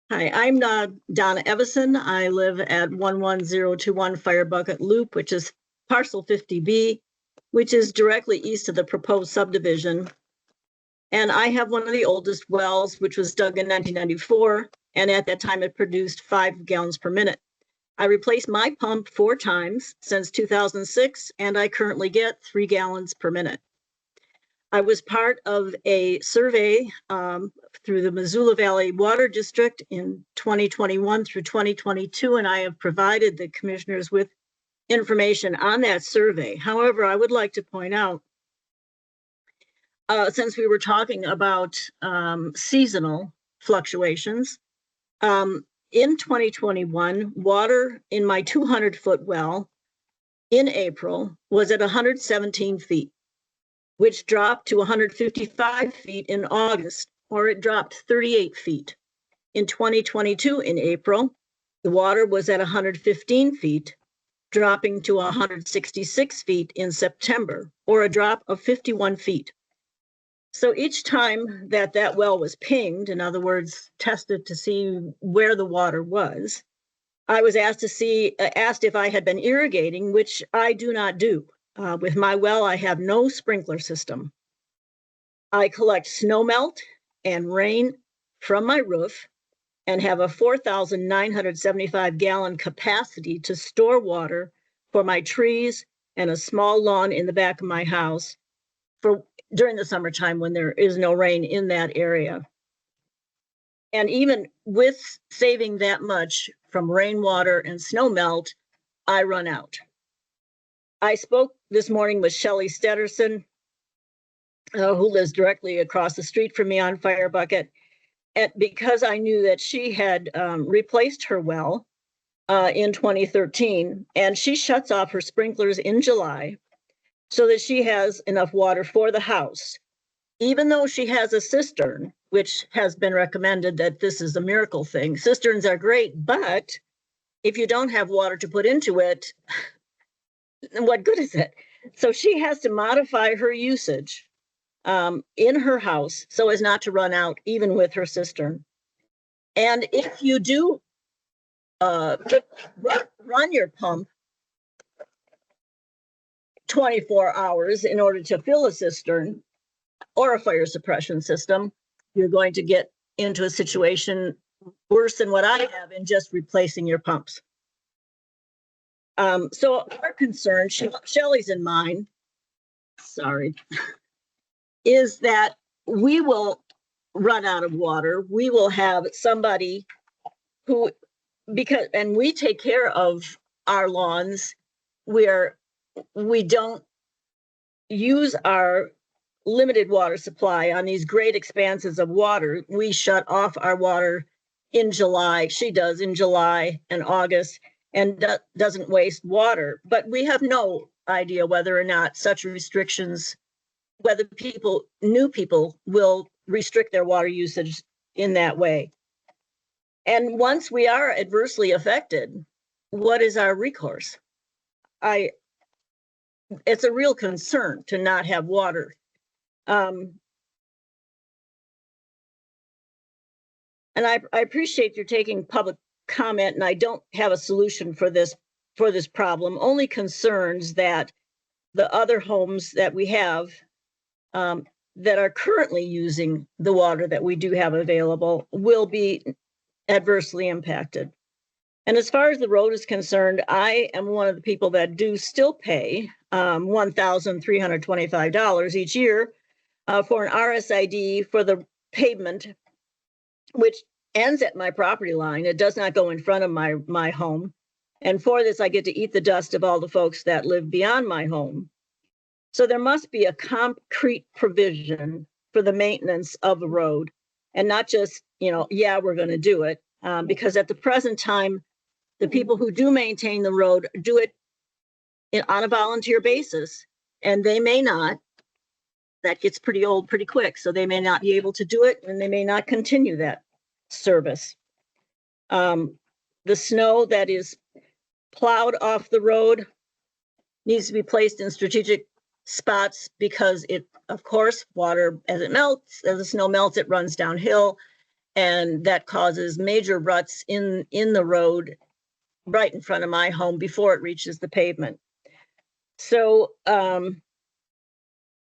Speaker 12: Hi, I'm Donna Evison. I live at 11021 Fire Bucket Loop, which is parcel 50B, which is directly east of the proposed subdivision. And I have one of the oldest wells, which was dug in 1994. And at that time, it produced 5 gallons per minute. I replaced my pump 4 times since 2006, and I currently get 3 gallons per minute. I was part of a survey through the Missoula Valley Water District in 2021 through 2022, and I have provided the commissioners with information on that survey. However, I would like to point out, since we were talking about seasonal fluctuations, in 2021, water in my 200-foot well in April was at 117 feet. Which dropped to 155 feet in August, or it dropped 38 feet. In 2022, in April, the water was at 115 feet, dropping to 166 feet in September, or a drop of 51 feet. So each time that well was pinged, in other words, tested to see where the water was, I was asked if I had been irrigating, which I do not do. With my well, I have no sprinkler system. I collect snow melt and rain from my roof and have a 4,975 gallon capacity to store water for my trees and a small lawn in the back of my house during the summertime when there is no rain in that area. And even with saving that much from rainwater and snow melt, I run out. I spoke this morning with Shelley Stedderson, who lives directly across the street from me on Fire Bucket, and because I knew that she had replaced her well in 2013, and she shuts off her sprinklers in July so that she has enough water for the house. Even though she has a cistern, which has been recommended that this is a miracle thing. Cisterns are great, but if you don't have water to put into it, what good is it? So she has to modify her usage in her house so as not to run out even with her cistern. And if you do run your pump 24 hours in order to fill a cistern or a fire suppression system, you're going to get into a situation worse than what I have in just replacing your pumps. So our concern, Shelley's and mine, is that we will run out of water. We will have somebody who, and we take care of our lawns where we don't use our limited water supply on these great expanses of water. We shut off our water in July. She does in July and August, and doesn't waste water. But we have no idea whether or not such restrictions, whether new people will restrict their water usage in that way. And once we are adversely affected, what is our recourse? It's a real concern to not have water. And I appreciate you're taking public comment, and I don't have a solution for this problem, only concerns that the other homes that we have that are currently using the water that we do have available will be adversely impacted. And as far as the road is concerned, I am one of the people that do still pay $1,325 each year for an RSID for the pavement, which ends at my property line. It does not go in front of my home. And for this, I get to eat the dust of all the folks that live beyond my home. So there must be a concrete provision for the maintenance of the road, and not just, yeah, we're going to do it. Because at the present time, the people who do maintain the road do it on a volunteer basis, and they may not. That gets pretty old pretty quick, so they may not be able to do it, and they may not continue that service. The snow that is plowed off the road needs to be placed in strategic spots because of course, water, as the snow melts, it runs downhill, and that causes major ruts in the road right in front of my home before it reaches the pavement. So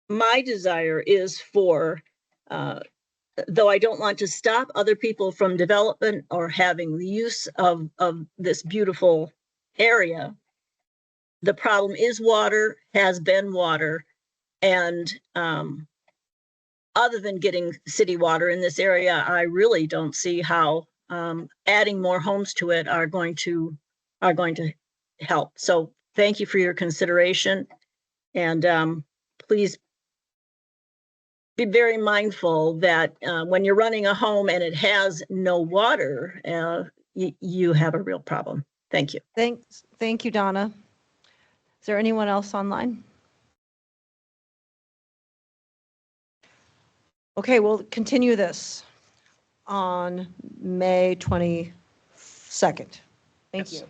Speaker 12: my desire is for, though I don't want to stop other people from development or having the use of this beautiful area, the problem is water, has been water, and other than getting city water in this area, I really don't see how adding more homes to it are going to help. So thank you for your consideration, and please be very mindful that when you're running a home and it has no water, you have a real problem. Thank you.
Speaker 1: Thank you, Donna. Is there anyone else online? Okay, we'll continue this on May 22nd. Thank you.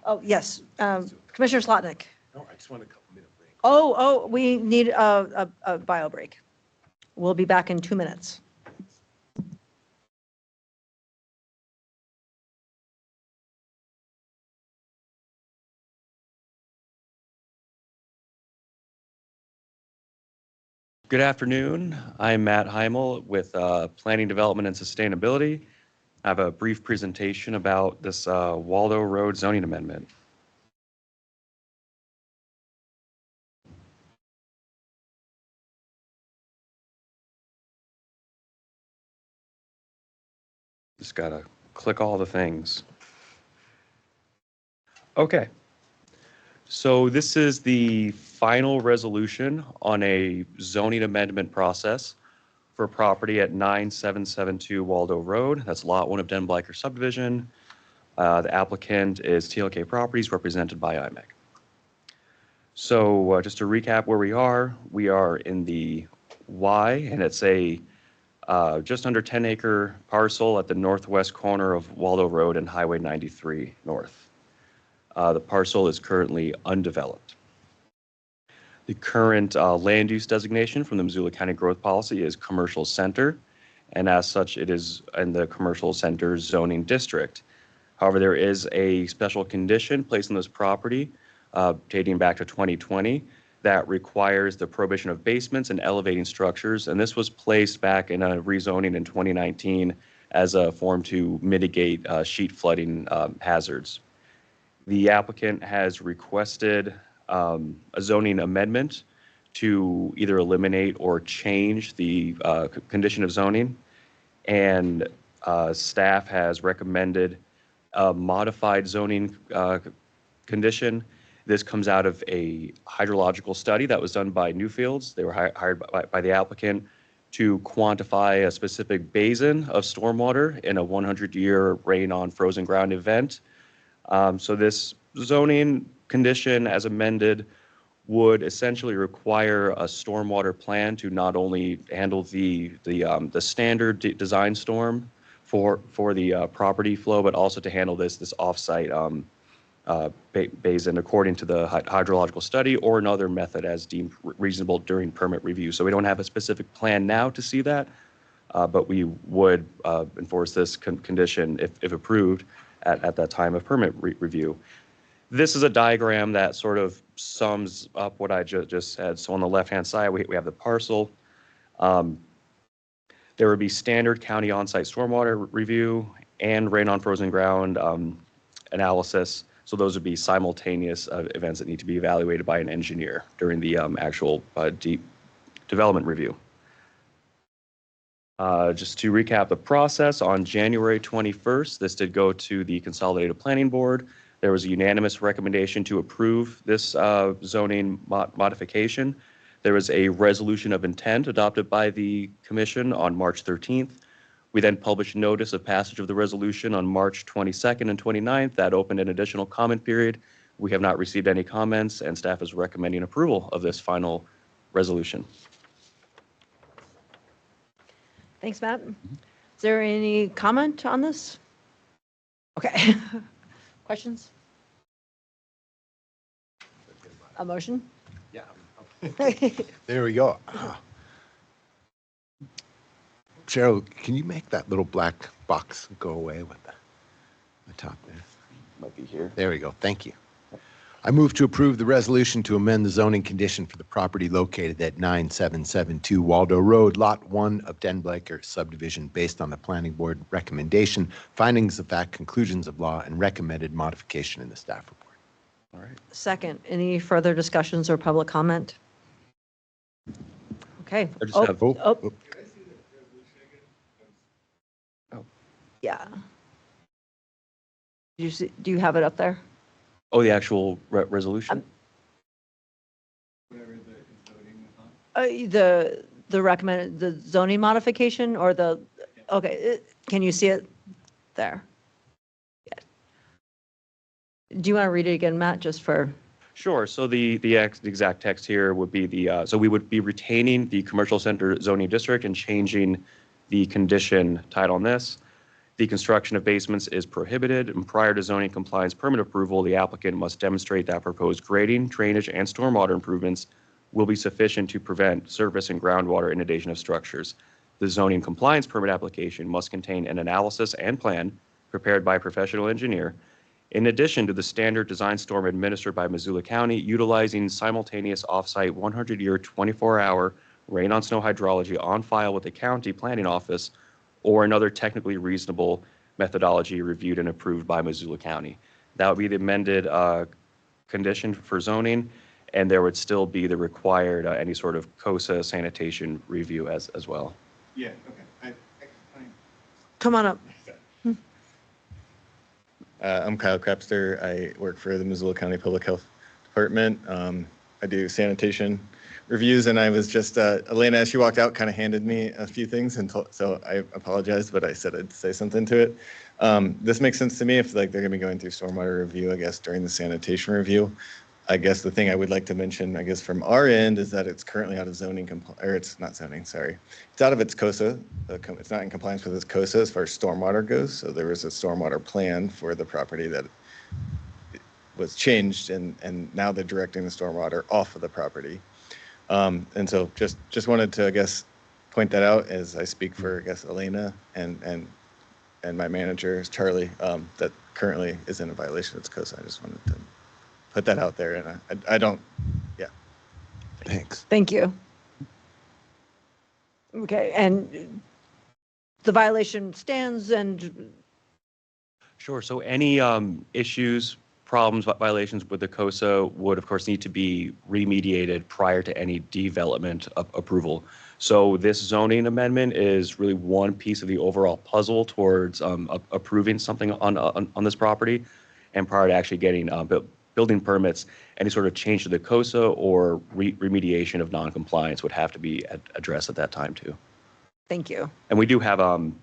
Speaker 1: Oh, yes. Commissioner Slotnick.
Speaker 3: No, I just want a couple minute break.
Speaker 1: Oh, we need a bio break. We'll be back in 2 minutes.
Speaker 13: Good afternoon. I'm Matt Heimel with Planning, Development, and Sustainability. I have a brief presentation about this Waldo Road zoning amendment. Just gotta click all the things. Okay. So this is the final resolution on a zoning amendment process for property at 9772 Waldo Road. That's Lot 1 of Den Bleicher subdivision. The applicant is TLK Properties, represented by IMEC. So just to recap where we are in the Y, and it's a just under 10-acre parcel at the northwest corner of Waldo Road and Highway 93 North. The parcel is currently undeveloped. The current land use designation from the Missoula County Growth Policy is Commercial Center, and as such, it is in the Commercial Center zoning district. However, there is a special condition placed on this property dating back to 2020 that requires the prohibition of basements and elevating structures, and this was placed back in a rezoning in 2019 as a form to mitigate sheet flooding hazards. The applicant has requested a zoning amendment to either eliminate or change the condition of zoning, and staff has recommended a modified zoning condition This comes out of a hydrological study that was done by Newfields. They were hired by the applicant to quantify a specific basin of stormwater in a 100-year rain on frozen ground event. So this zoning condition, as amended, would essentially require a stormwater plan to not only handle the standard design storm for the property flow, but also to handle this offsite basin according to the hydrological study or another method as deemed reasonable during permit review. So we don't have a specific plan now to see that, but we would enforce this condition if approved at that time of permit review. This is a diagram that sort of sums up what I just said. So on the left-hand side, we have the parcel. There would be standard county on-site stormwater review and rain on frozen ground analysis. So those would be simultaneous events that need to be evaluated by an engineer during the actual deep development review. Just to recap the process, on January 21st, this did go to the Consolidated Planning Board. There was a unanimous recommendation to approve this zoning modification. There was a resolution of intent adopted by the commission on March 13th. We then published notice of passage of the resolution on March 22nd and 29th. That opened an additional comment period. We have not received any comments, and staff is recommending approval of this final resolution.
Speaker 1: Thanks, Matt. Is there any comment on this? Okay. Questions? A motion?
Speaker 3: Yeah. There we go. Cheryl, can you make that little black box go away with the top there?
Speaker 13: Might be here.
Speaker 3: There we go. Thank you. I move to approve the resolution to amend the zoning condition for the property located at 9772 Waldo Road, Lot 1 of Den Blaker subdivision, based on the planning board recommendation, findings of fact, conclusions of law, and recommended modification in the staff report.
Speaker 13: All right.
Speaker 1: Second, any further discussions or public comment? Okay.
Speaker 13: I just have.
Speaker 1: Oh, yeah. Do you have it up there?
Speaker 13: Oh, the actual resolution?
Speaker 1: The recommended, the zoning modification or the, okay, can you see it there? Yeah. Do you want to read it again, Matt, just for?
Speaker 13: Sure. So the exact text here would be the, so we would be retaining the commercial center zoning district and changing the condition title on this. The construction of basements is prohibited, and prior to zoning compliance permit approval, the applicant must demonstrate that proposed grading, drainage, and stormwater improvements will be sufficient to prevent surface and groundwater inundation of structures. The zoning compliance permit application must contain an analysis and plan prepared by a professional engineer, in addition to the standard design storm administered by Missoula County, utilizing simultaneous off-site 100-year, 24-hour rain on snow hydrology on file with the county planning office or another technically reasonable methodology reviewed and approved by Missoula County. That would be the amended condition for zoning, and there would still be the required any sort of COSA sanitation review as well.
Speaker 14: Yeah, okay.
Speaker 1: Come on up.
Speaker 14: I'm Kyle Krebster. I work for the Missoula County Public Health Department. I do sanitation reviews, and I was just, Elena, as she walked out, kind of handed me a few things, and so I apologize, but I said I'd say something to it. This makes sense to me if like they're going to be going through stormwater review, I guess, during the sanitation review. I guess the thing I would like to mention, I guess, from our end is that it's currently out of zoning, or it's not zoning, sorry. It's out of its COSA. It's not in compliance with its COSA as far as stormwater goes. So there was a stormwater plan for the property that was changed, and now they're directing the stormwater off of the property. And so just wanted to, I guess, point that out as I speak for, I guess, Elena and my manager, Charlie, that currently is in a violation of its COSA. I just wanted to put that out there, and I don't, yeah.
Speaker 3: Thanks.
Speaker 1: Thank you. Okay, and the violation stands and?
Speaker 13: Sure. So any issues, problems, violations with the COSA would, of course, need to be remediated prior to any development approval. So this zoning amendment is really one piece of the overall puzzle towards approving something on this property. And prior to actually getting building permits, any sort of change to the COSA or remediation of noncompliance would have to be addressed at that time too.
Speaker 1: Thank you.
Speaker 13: And we do have, and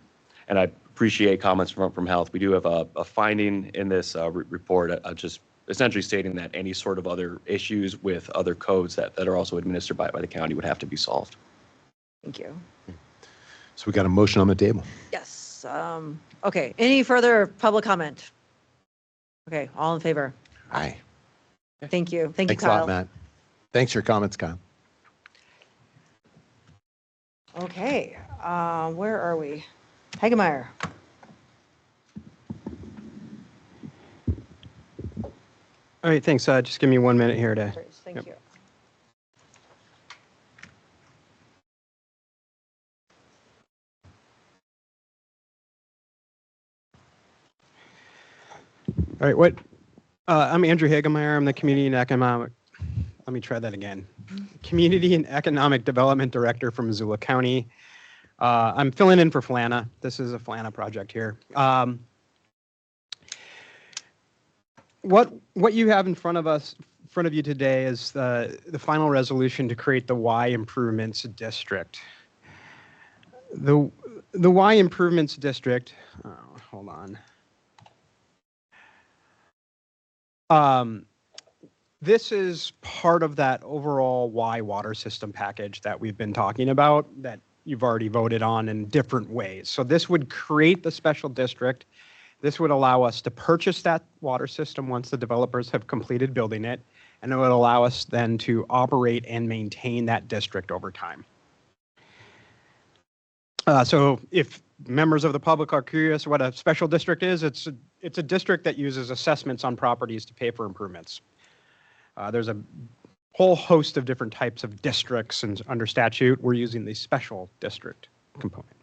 Speaker 13: I appreciate comments from Health, we do have a finding in this report, just essentially stating that any sort of other issues with other codes that are also administered by the county would have to be solved.
Speaker 1: Thank you.
Speaker 3: So we got a motion on the table.
Speaker 1: Yes. Okay. Any further public comment? Okay. All in favor?
Speaker 3: Aye.
Speaker 1: Thank you. Thank
Speaker 3: Thanks
Speaker 1: you,
Speaker 3: a
Speaker 1: Kyle.
Speaker 3: lot, Matt. Thanks for your comments, Kyle.
Speaker 1: Okay. Where are we? Hagemeyer.
Speaker 15: All right, thanks. Just give me 1 minute here to.
Speaker 1: Thank you.
Speaker 15: All right, I'm Andrew Hagemeyer. I'm the Community and Economic, let me try that again. Community and Economic Development Director for Missoula County. I'm filling in for Flana. This is a Flana project here. What you have in front of you today is the final resolution to create the Y Improvements District. The Y Improvements District, hold on. This is part of that overall Y water system package that we've been talking about that you've already voted on in different ways. So this would create the special district. This would allow us to purchase that water system once the developers have completed building it, and it would allow us then to operate and maintain that district over time. So if members of the public are curious what a special district is, it's a district that uses assessments on properties to pay for improvements. There's a whole host of different types of districts, and under statute, we're using the special district component.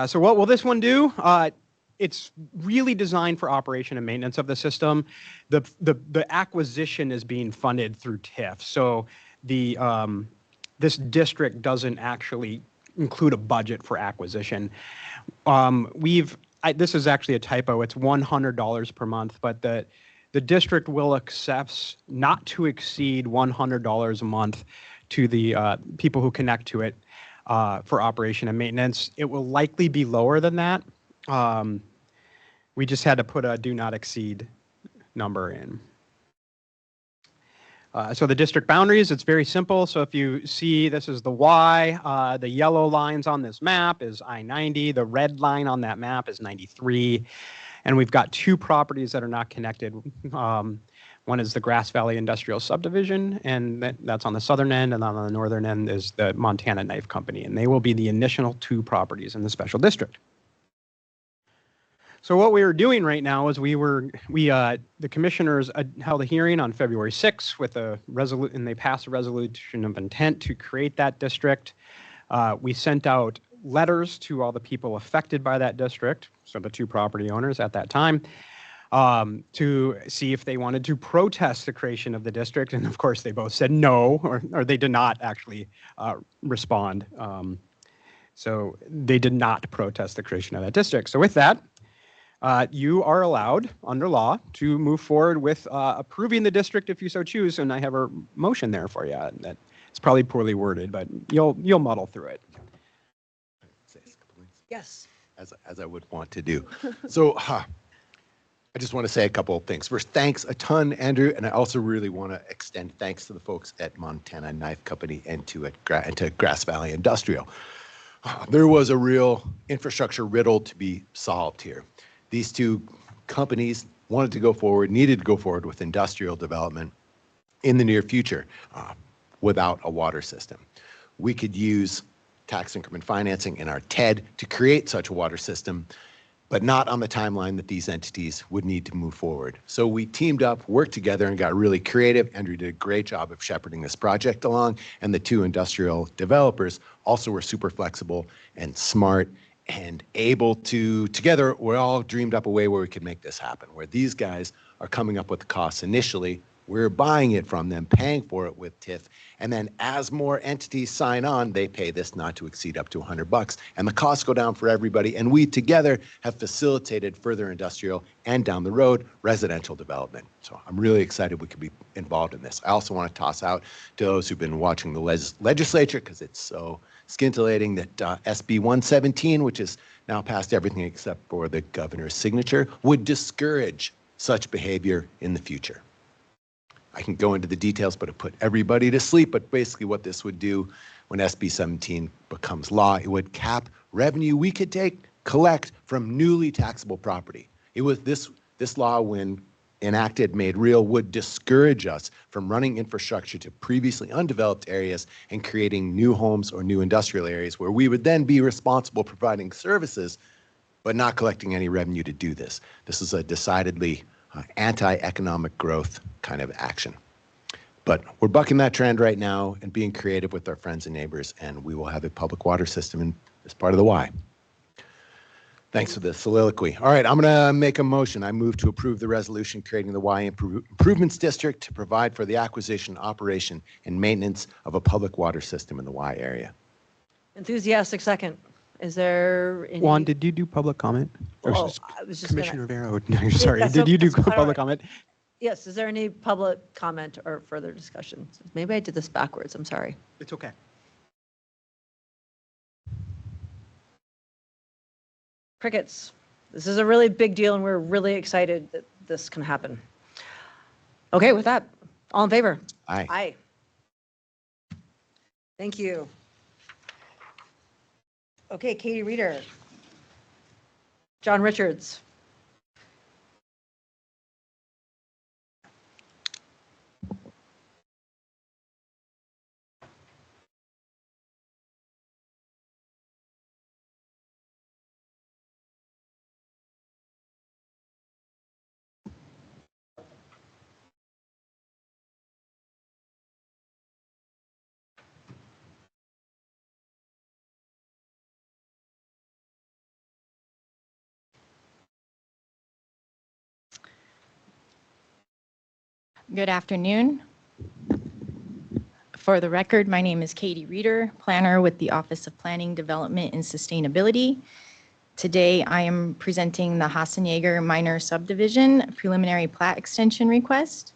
Speaker 15: So what will this one do? It's really designed for operation and maintenance of the system. The acquisition is being funded through TIF. So this district doesn't actually include a budget for acquisition. This is actually a typo. It's $100 per month, but the district will accept not to exceed $100 a month to the people who connect to it for operation and maintenance. It will likely be lower than that. We just had to put a do not exceed number in. So the district boundaries, it's very simple. So if you see, this is the Y, the yellow lines on this map is I-90, the red line on that map is 93, and we've got two properties that are not connected. One is the Grass Valley Industrial Subdivision, and that's on the southern end, and on the northern end is the Montana Knife Company, and they will be the initial two properties in the special district. So what we were doing right now is the commissioners held a hearing on February 6th with and they passed a resolution of intent to create that district. We sent out letters to all the people affected by that district, so the two property owners at that time, to see if they wanted to protest the creation of the district. And of course, they both said no, or they did not actually respond. So they did not protest the creation of that district. So with that, you are allowed, under law, to move forward with approving the district if you so choose, and I have a motion there for you. That it's probably poorly worded, but you'll muddle through it.
Speaker 1: Yes.
Speaker 3: As I would want to do. So I just want to say a couple of things. First, thanks a ton, Andrew, and I also really want to extend thanks to the folks at Montana Knife Company and to Grass Valley Industrial. There was a real infrastructure riddle to be solved here. These two companies wanted to go forward, needed to go forward with industrial development in the near future without a water system. We could use tax increment financing in our TED to create such a water system, but not on the timeline that these entities would need to move forward. So we teamed up, worked together, and got really creative. Andrew did a great job of shepherding this project along, and the two industrial developers also were super flexible and smart and able to, together, we all dreamed up a way where we could make this happen, where these guys are coming up with the costs initially, We're buying it from them, paying for it with TIF. And then as more entities sign on, they pay this not to exceed up to $100. And the costs go down for everybody. And we together have facilitated further industrial and down the road residential development. So I'm really excited we could be involved in this. I also want to toss out to those who've been watching the legislature, because it's so scintillating, that SB 117, which is now passed everything except for the governor's signature, would discourage such behavior in the future. I can go into the details, but it put everybody to sleep. But basically what this would do when SB 17 becomes law, it would cap revenue we could collect from newly taxable property. It was this law, when enacted, made real, would discourage us from running infrastructure to previously undeveloped areas and creating new homes or new industrial areas where we would then be responsible providing services, but not collecting any revenue to do this. This is a decidedly anti-economic growth kind of action. But we're bucking that trend right now and being creative with our friends and neighbors, and we will have a public water system as part of the Y. Thanks for the soliloquy. All right, I'm going to make a motion. I move to approve the resolution creating the Y Improvements District to provide for the acquisition, operation, and maintenance of a public water system in the Y area.
Speaker 1: Enthusiastic second. Is there any?
Speaker 15: Juan, did you do public comment? Or
Speaker 1: Oh,
Speaker 15: is
Speaker 1: I was just
Speaker 15: Commissioner
Speaker 1: gonna,
Speaker 15: Vero, no, sorry.
Speaker 1: That's
Speaker 15: Did you do
Speaker 1: okay, that's all
Speaker 15: public
Speaker 1: right.
Speaker 15: comment?
Speaker 1: yes, is there any public comment or further discussion? Maybe I did this backwards, I'm sorry.
Speaker 15: It's okay.
Speaker 1: Crickets. This is a really big deal and we're really excited that this can happen. Okay, with that, all in favor?
Speaker 3: Aye.
Speaker 1: Aye. Thank you. Okay, Katie Reeder. John Richards.
Speaker 16: Good afternoon. For the record, my name is Katie Reeder, planner with the Office of Planning, Development, and Sustainability. Today, I am presenting the Hassenjaeger Minor Subdivision Preliminary Plat Extension request.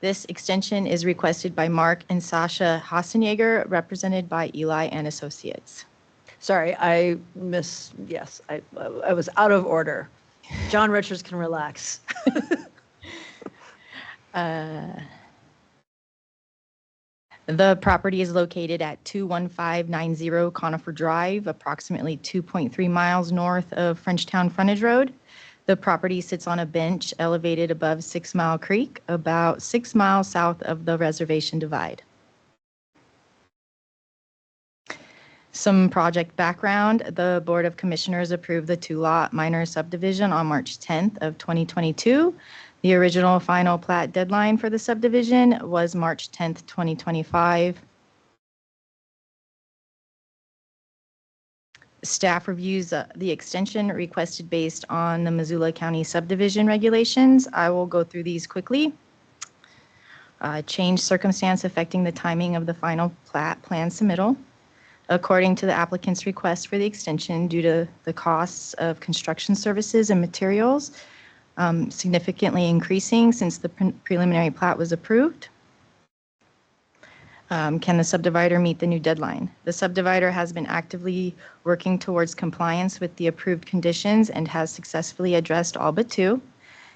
Speaker 16: This extension is requested by Mark and Sasha Hassenjaeger, represented by Eli and Associates.
Speaker 1: Sorry, I was out of order. John Richards can relax.
Speaker 16: The property is located at 21590 Conifer Drive, approximately 2.3 miles north of Frenchtown Frontage Road. The property sits on a bench elevated above 6 Mile Creek, about 6 miles south of the Reservation Divide. Some project background. The Board of Commissioners approved the two-lot minor subdivision on March 10th of 2022. The original final plat deadline for the subdivision was March 10th, 2025. Staff reviews the extension requested based on the Missoula County subdivision regulations. I will go through these quickly. Change circumstance affecting the timing of the final plat plan submittal. According to the applicant's request for the extension, due to the costs of construction services and materials, significantly increasing since the preliminary plat was approved. Can the subdivider meet the new deadline? The subdivider has been actively working towards compliance with the approved conditions and has successfully addressed all but two: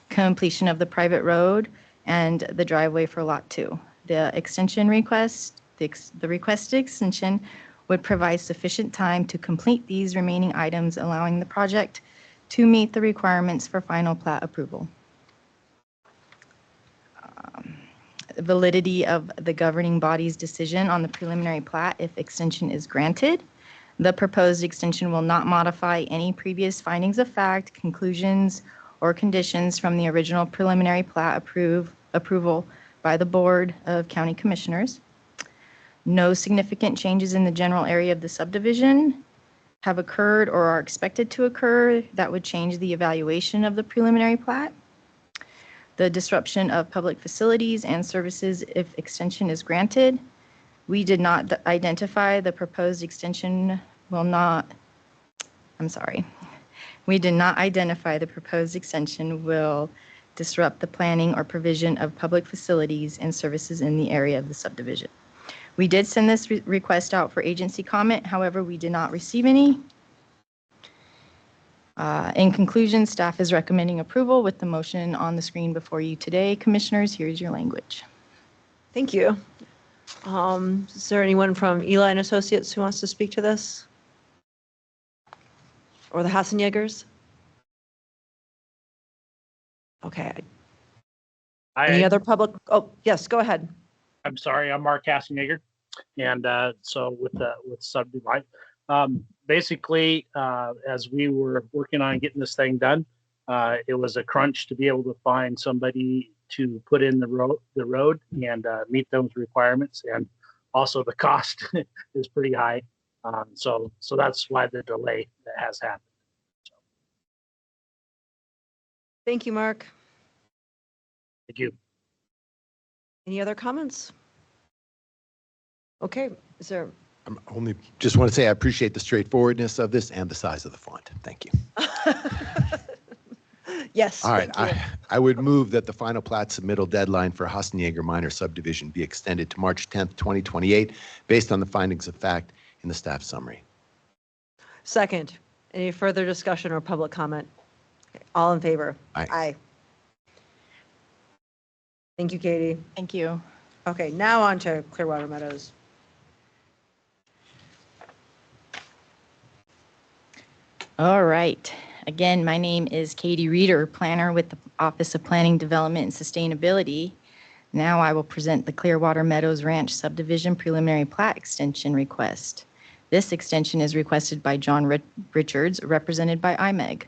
Speaker 16: completion of the private road and the driveway for Lot 2. The extension request, the requested extension would provide sufficient time to complete these remaining items, allowing the project to meet the requirements for final plat approval. Validity of the governing body's decision on the preliminary plat if extension is granted. The proposed extension will not modify any previous findings of fact, conclusions, or conditions from the original preliminary plat approval by the Board of County Commissioners. No significant changes in the general area of the subdivision have occurred or are expected to occur that would change the evaluation of the preliminary plat. the disruption of public facilities and services if extension is granted. We did not identify the proposed extension will not, I'm sorry. We did not identify the proposed extension will disrupt the planning or provision of public facilities and services in the area of the subdivision. We did send this request out for agency comment. However, we did not receive any. In conclusion, staff is recommending approval with the motion on the screen before you today. Commissioners, here's your language.
Speaker 1: Thank you. Is there anyone from Eli and Associates who wants to speak to this? Or the Hassenjägers? Okay. Any other public? Oh, yes, go ahead.
Speaker 17: I'm sorry, I'm Mark Hassenjäger. And so with Subdivide, basically, as we were working on getting this thing done, it was a crunch to be able to find somebody to put in the road and meet those requirements. And also the cost is pretty high. So that's why the delay that has happened.
Speaker 1: Thank you, Mark.
Speaker 17: Thank you.
Speaker 1: Any other comments? Okay, is there?
Speaker 3: I'm only just want to say I appreciate the straightforwardness of this and the size of the font. Thank you.
Speaker 1: Yes.
Speaker 3: All right. I would move that the final plat submittal deadline for Hassenjäger Minor Subdivision be extended to March 10th, 2028, based on the findings of fact in the staff summary.
Speaker 1: Second, any further discussion or public comment? Okay, all in favor?
Speaker 3: Aye.
Speaker 1: Aye. Thank you, Katie.
Speaker 16: Thank you.
Speaker 1: Okay, now on to Clearwater Meadows.
Speaker 16: All right. Again, my name is Katie Reeder, planner with the Office of Planning, Development, and Sustainability. Now I will present the Clearwater Meadows Ranch Subdivision Preliminary Plat Extension request. This extension is requested by John Richards, represented by IMEG.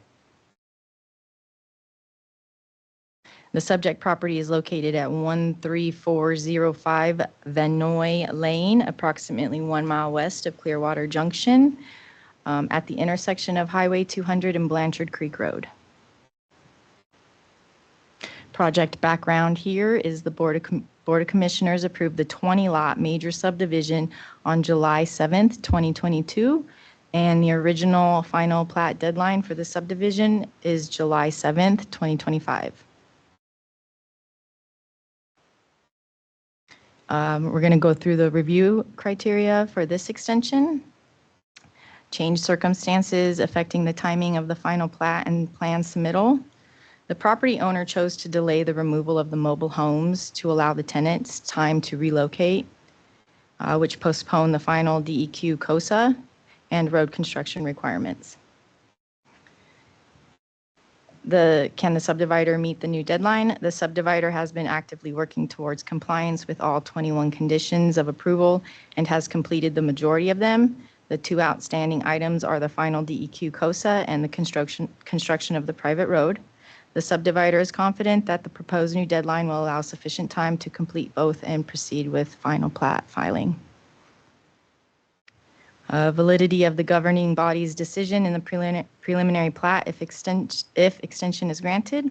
Speaker 16: The subject property is located at 13405 Vanoy Lane, approximately 1 mile west of Clearwater Junction, at the intersection of Highway 200 and Blanchard Creek Road. Project background here is the Board of Commissioners approved the 20-lot major subdivision on July 7th, 2022, and the original final plat deadline for the subdivision is July 7th, 2025. We're going to go through the review criteria for this extension. Change circumstances affecting the timing of the final plat and plan submittal. The property owner chose to delay the removal of the mobile homes to allow the tenants time to relocate, which postponed the final DEQ COSA and road construction requirements. Can the subdivider meet the new deadline? The subdivider has been actively working towards compliance with all 21 conditions of approval and has completed the majority of them. The two outstanding items are the final DEQ COSA and the construction of the private road. The subdivider is confident that the proposed new deadline will allow sufficient time to complete both and proceed with final plat filing. Validity of the governing body's decision in the preliminary plat if extension is granted.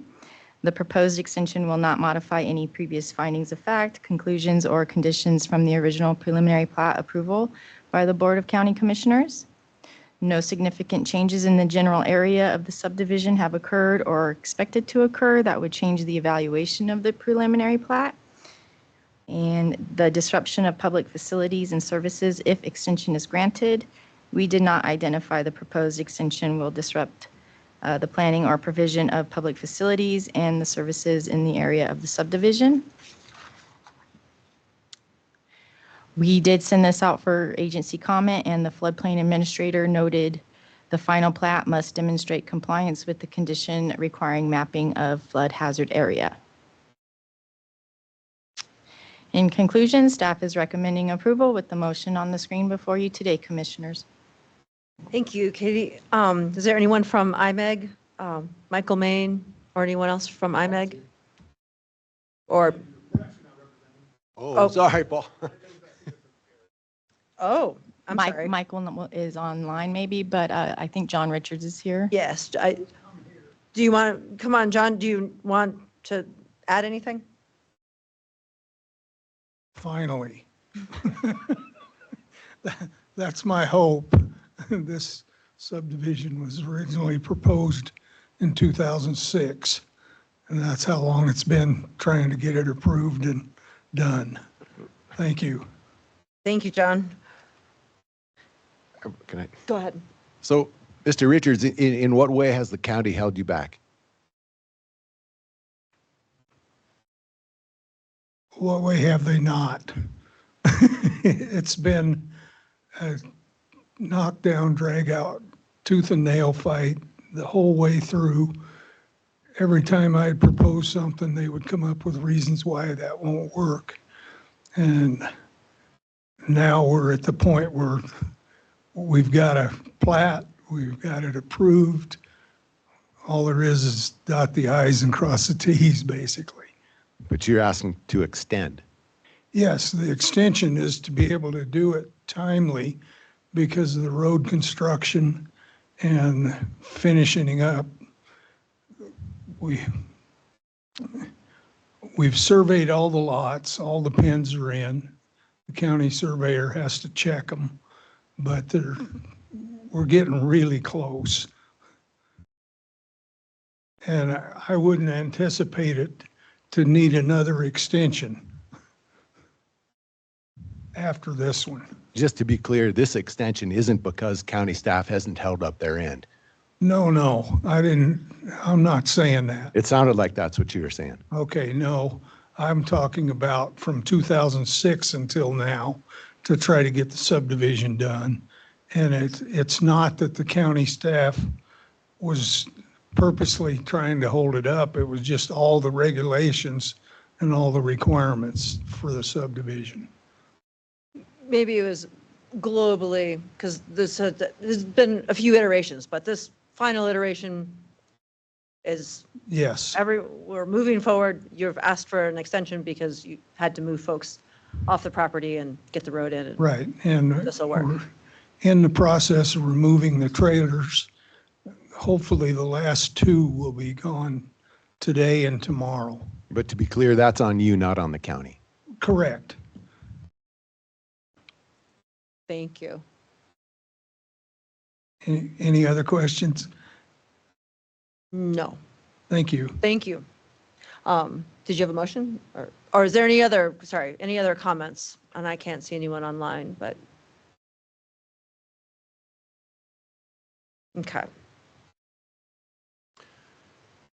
Speaker 16: The proposed extension will not modify any previous findings of fact, conclusions, or conditions from the original preliminary plat approval by the Board of County Commissioners. No significant changes in the general area of the subdivision have occurred or are expected to occur that would change the evaluation of the preliminary plat. And the disruption of public facilities and services if extension is granted. We did not identify the proposed extension will disrupt the planning or provision of public facilities and the services in the area of the subdivision. We did send this out for agency comment, and the floodplain administrator noted the final plat must demonstrate compliance with the condition requiring mapping of flood hazard area. In conclusion, staff is recommending approval with the motion on the screen before you today, Commissioners.
Speaker 1: Thank you, Katie. Is there anyone from IMEG, Michael Main, or anyone else from IMEG? Or?
Speaker 3: Oh, sorry, Paul.
Speaker 1: Oh, I'm sorry.
Speaker 16: Michael is online maybe, but I think John Richards is here.
Speaker 1: Yes. Do you want to, come on, John, do you want to add anything?
Speaker 18: Finally. That's my hope. This subdivision was originally proposed in 2006, and that's how long it's been trying to get it approved and done. Thank you.
Speaker 1: Thank you, John.
Speaker 3: Can I?
Speaker 1: Go ahead.
Speaker 3: So, Mr. Richards, in what way has the county held you back?
Speaker 18: What way have they not? It's been a knockdown, drag out, tooth and nail fight the whole way through. Every time I'd propose something, they would come up with reasons why that won't work. And now we're at the point where we've got a plat, we've got it approved. All there is dot the i's and cross the t's, basically.
Speaker 3: But you're asking to extend.
Speaker 18: Yes, the extension is to be able to do it timely because of the road construction and finishing up. We've surveyed all the lots, all the pins are in. The county surveyor has to check them, but we're getting really close. And I wouldn't anticipate it to need another extension after this one.
Speaker 3: Just to be clear, this extension isn't because county staff hasn't held up their end.
Speaker 18: No, I'm not saying that.
Speaker 3: It sounded like that's what you were saying.
Speaker 18: Okay, no, I'm talking about from 2006 until now to try to get the subdivision done. And it's not that the county staff was purposely trying to hold it up. It was just all the regulations and all the requirements for the subdivision.
Speaker 1: Maybe it was globally, because there's been a few iterations, but this final iteration is
Speaker 18: Yes.
Speaker 1: we're moving forward. You've asked for an extension because you had to move folks off the property and get the road in.
Speaker 18: Right, and
Speaker 1: This'll work.
Speaker 18: we're in the process of removing the trailers. Hopefully the last two will be gone today and tomorrow.
Speaker 3: But to be clear, that's on you, not on the county.
Speaker 18: Correct.
Speaker 1: Thank you.
Speaker 18: Any other questions?
Speaker 1: No,
Speaker 18: Thank you.
Speaker 1: thank you. Did you have a motion? Or is there any other comments? And I can't see anyone online, but. Okay.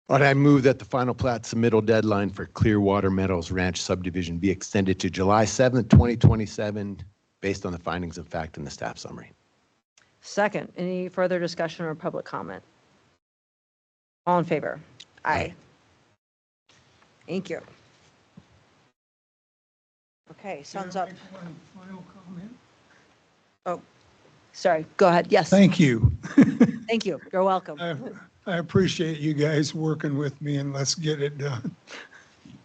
Speaker 3: But I move that the final plat submittal deadline for Clearwater Meadows Ranch subdivision be extended to July 7th, 2027, based on the findings of fact in the staff summary.
Speaker 1: Second, any further discussion or public comment? All in favor? Aye. Thank you. Okay, sun's up.
Speaker 18: Final comment?
Speaker 1: Oh, sorry, go ahead. Yes.
Speaker 18: Thank you.
Speaker 1: Thank you. You're welcome.
Speaker 18: I appreciate you guys working with me, and let's get it done.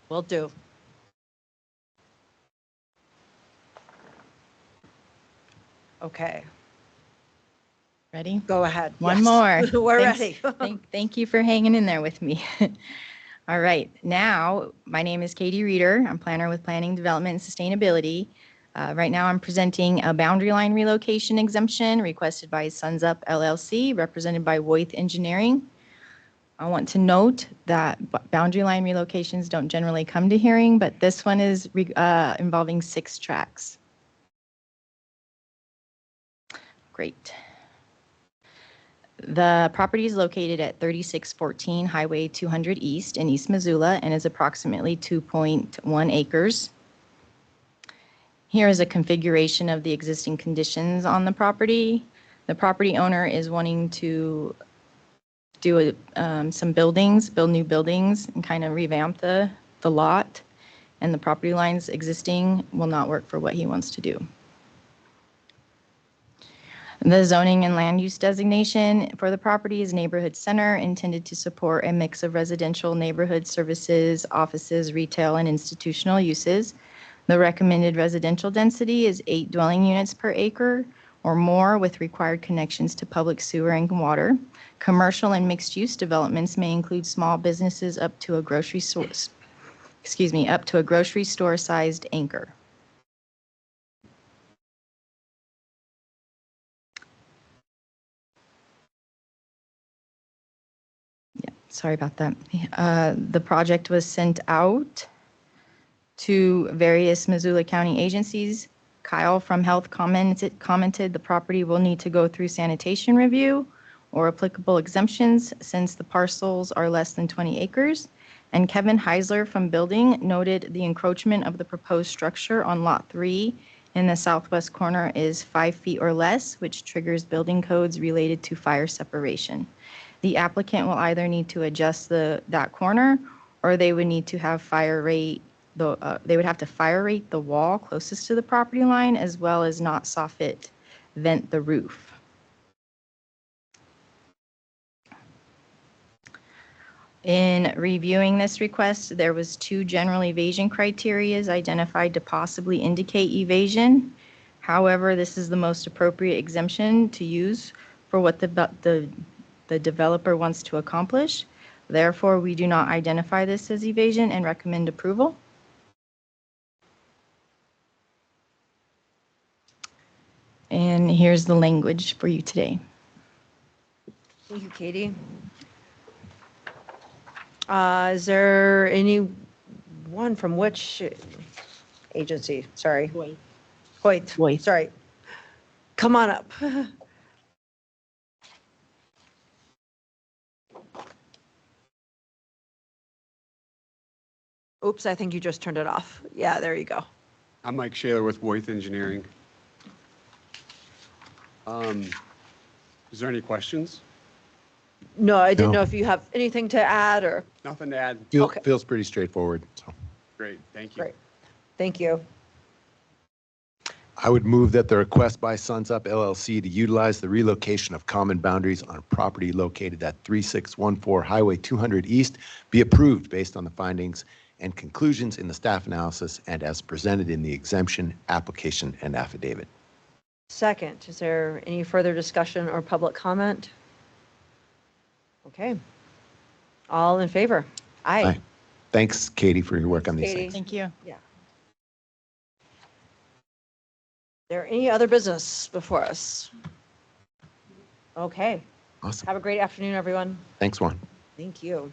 Speaker 1: Will do. Okay,
Speaker 16: Ready?
Speaker 1: go ahead.
Speaker 16: One
Speaker 1: Yes.
Speaker 16: more.
Speaker 1: We're
Speaker 16: Thanks-
Speaker 1: ready.
Speaker 16: Thank you for hanging in there with me. All right, now, my name is Katie Reeder. I'm planner with Planning, Development, and Sustainability. Right now, I'm presenting a boundary line relocation exemption requested by Suns Up LLC, represented by Voith Engineering. I want to note that boundary line relocations don't generally come to hearing, but this one is involving 6 tracks. Great. The property is located at 3614 Highway 200 East in East Missoula and is approximately 2.1 acres. Here is a configuration of the existing conditions on the property. The property owner is wanting to do some buildings, build new buildings, and kind of revamp the lot. And the property lines existing will not work for what he wants to do. The zoning and land use designation for the property is neighborhood center, intended to support a mix of residential neighborhood services, offices, retail, and institutional uses. The recommended residential density is 8 dwelling units per acre or more with required connections to public sewer and water. Commercial and mixed-use developments may include small businesses up to a grocery up to a grocery store-sized anchor. Yeah, sorry about that. The project was sent out to various Missoula County agencies. Kyle from Health commented the property will need to go through sanitation review or applicable exemptions since the parcels are less than 20 acres. And Kevin Heisler from Building noted the encroachment of the proposed structure on Lot 3 in the southwest corner is 5 feet or less, which triggers building codes related to fire separation. The applicant will either need to adjust that corner, or they would need to have they would have to fire rate the wall closest to the property line, as well as not soffit vent the roof. In reviewing this request, there was 2 general evasion criterias identified to possibly indicate evasion. However, this is the most appropriate exemption to use for what the developer wants to accomplish. Therefore, we do not identify this as evasion and recommend approval. And here's the language for you today.
Speaker 1: Thank you, Katie. Is there anyone from which agency? Sorry. Hoyt. Sorry. Come on up. Oops, I think you just turned it off. Yeah, there you go.
Speaker 19: I'm Mike Shaler with Voith Engineering. Is there any questions?
Speaker 1: No, I didn't
Speaker 3: No.
Speaker 1: know if you have anything to add or.
Speaker 19: Nothing to add.
Speaker 1: Okay.
Speaker 3: Feels pretty straightforward, so.
Speaker 19: Great, thank you.
Speaker 1: Great. Thank you.
Speaker 3: I would move that the request by Suns Up LLC to utilize the relocation of common boundaries on property located at 3614 Highway 200 East be approved based on the findings and conclusions in the staff analysis and as presented in the exemption, application, and affidavit.
Speaker 1: Second, is there any further discussion or public comment? Okay. All in favor? Aye.
Speaker 3: Aye. Thanks, Katie, for your work on these
Speaker 1: Katie.
Speaker 3: things.
Speaker 16: Thank you.
Speaker 1: Yeah. Is there any other business before us? Okay.
Speaker 3: Awesome.
Speaker 1: Have a great afternoon, everyone.
Speaker 3: Thanks, Juan.
Speaker 1: Thank you.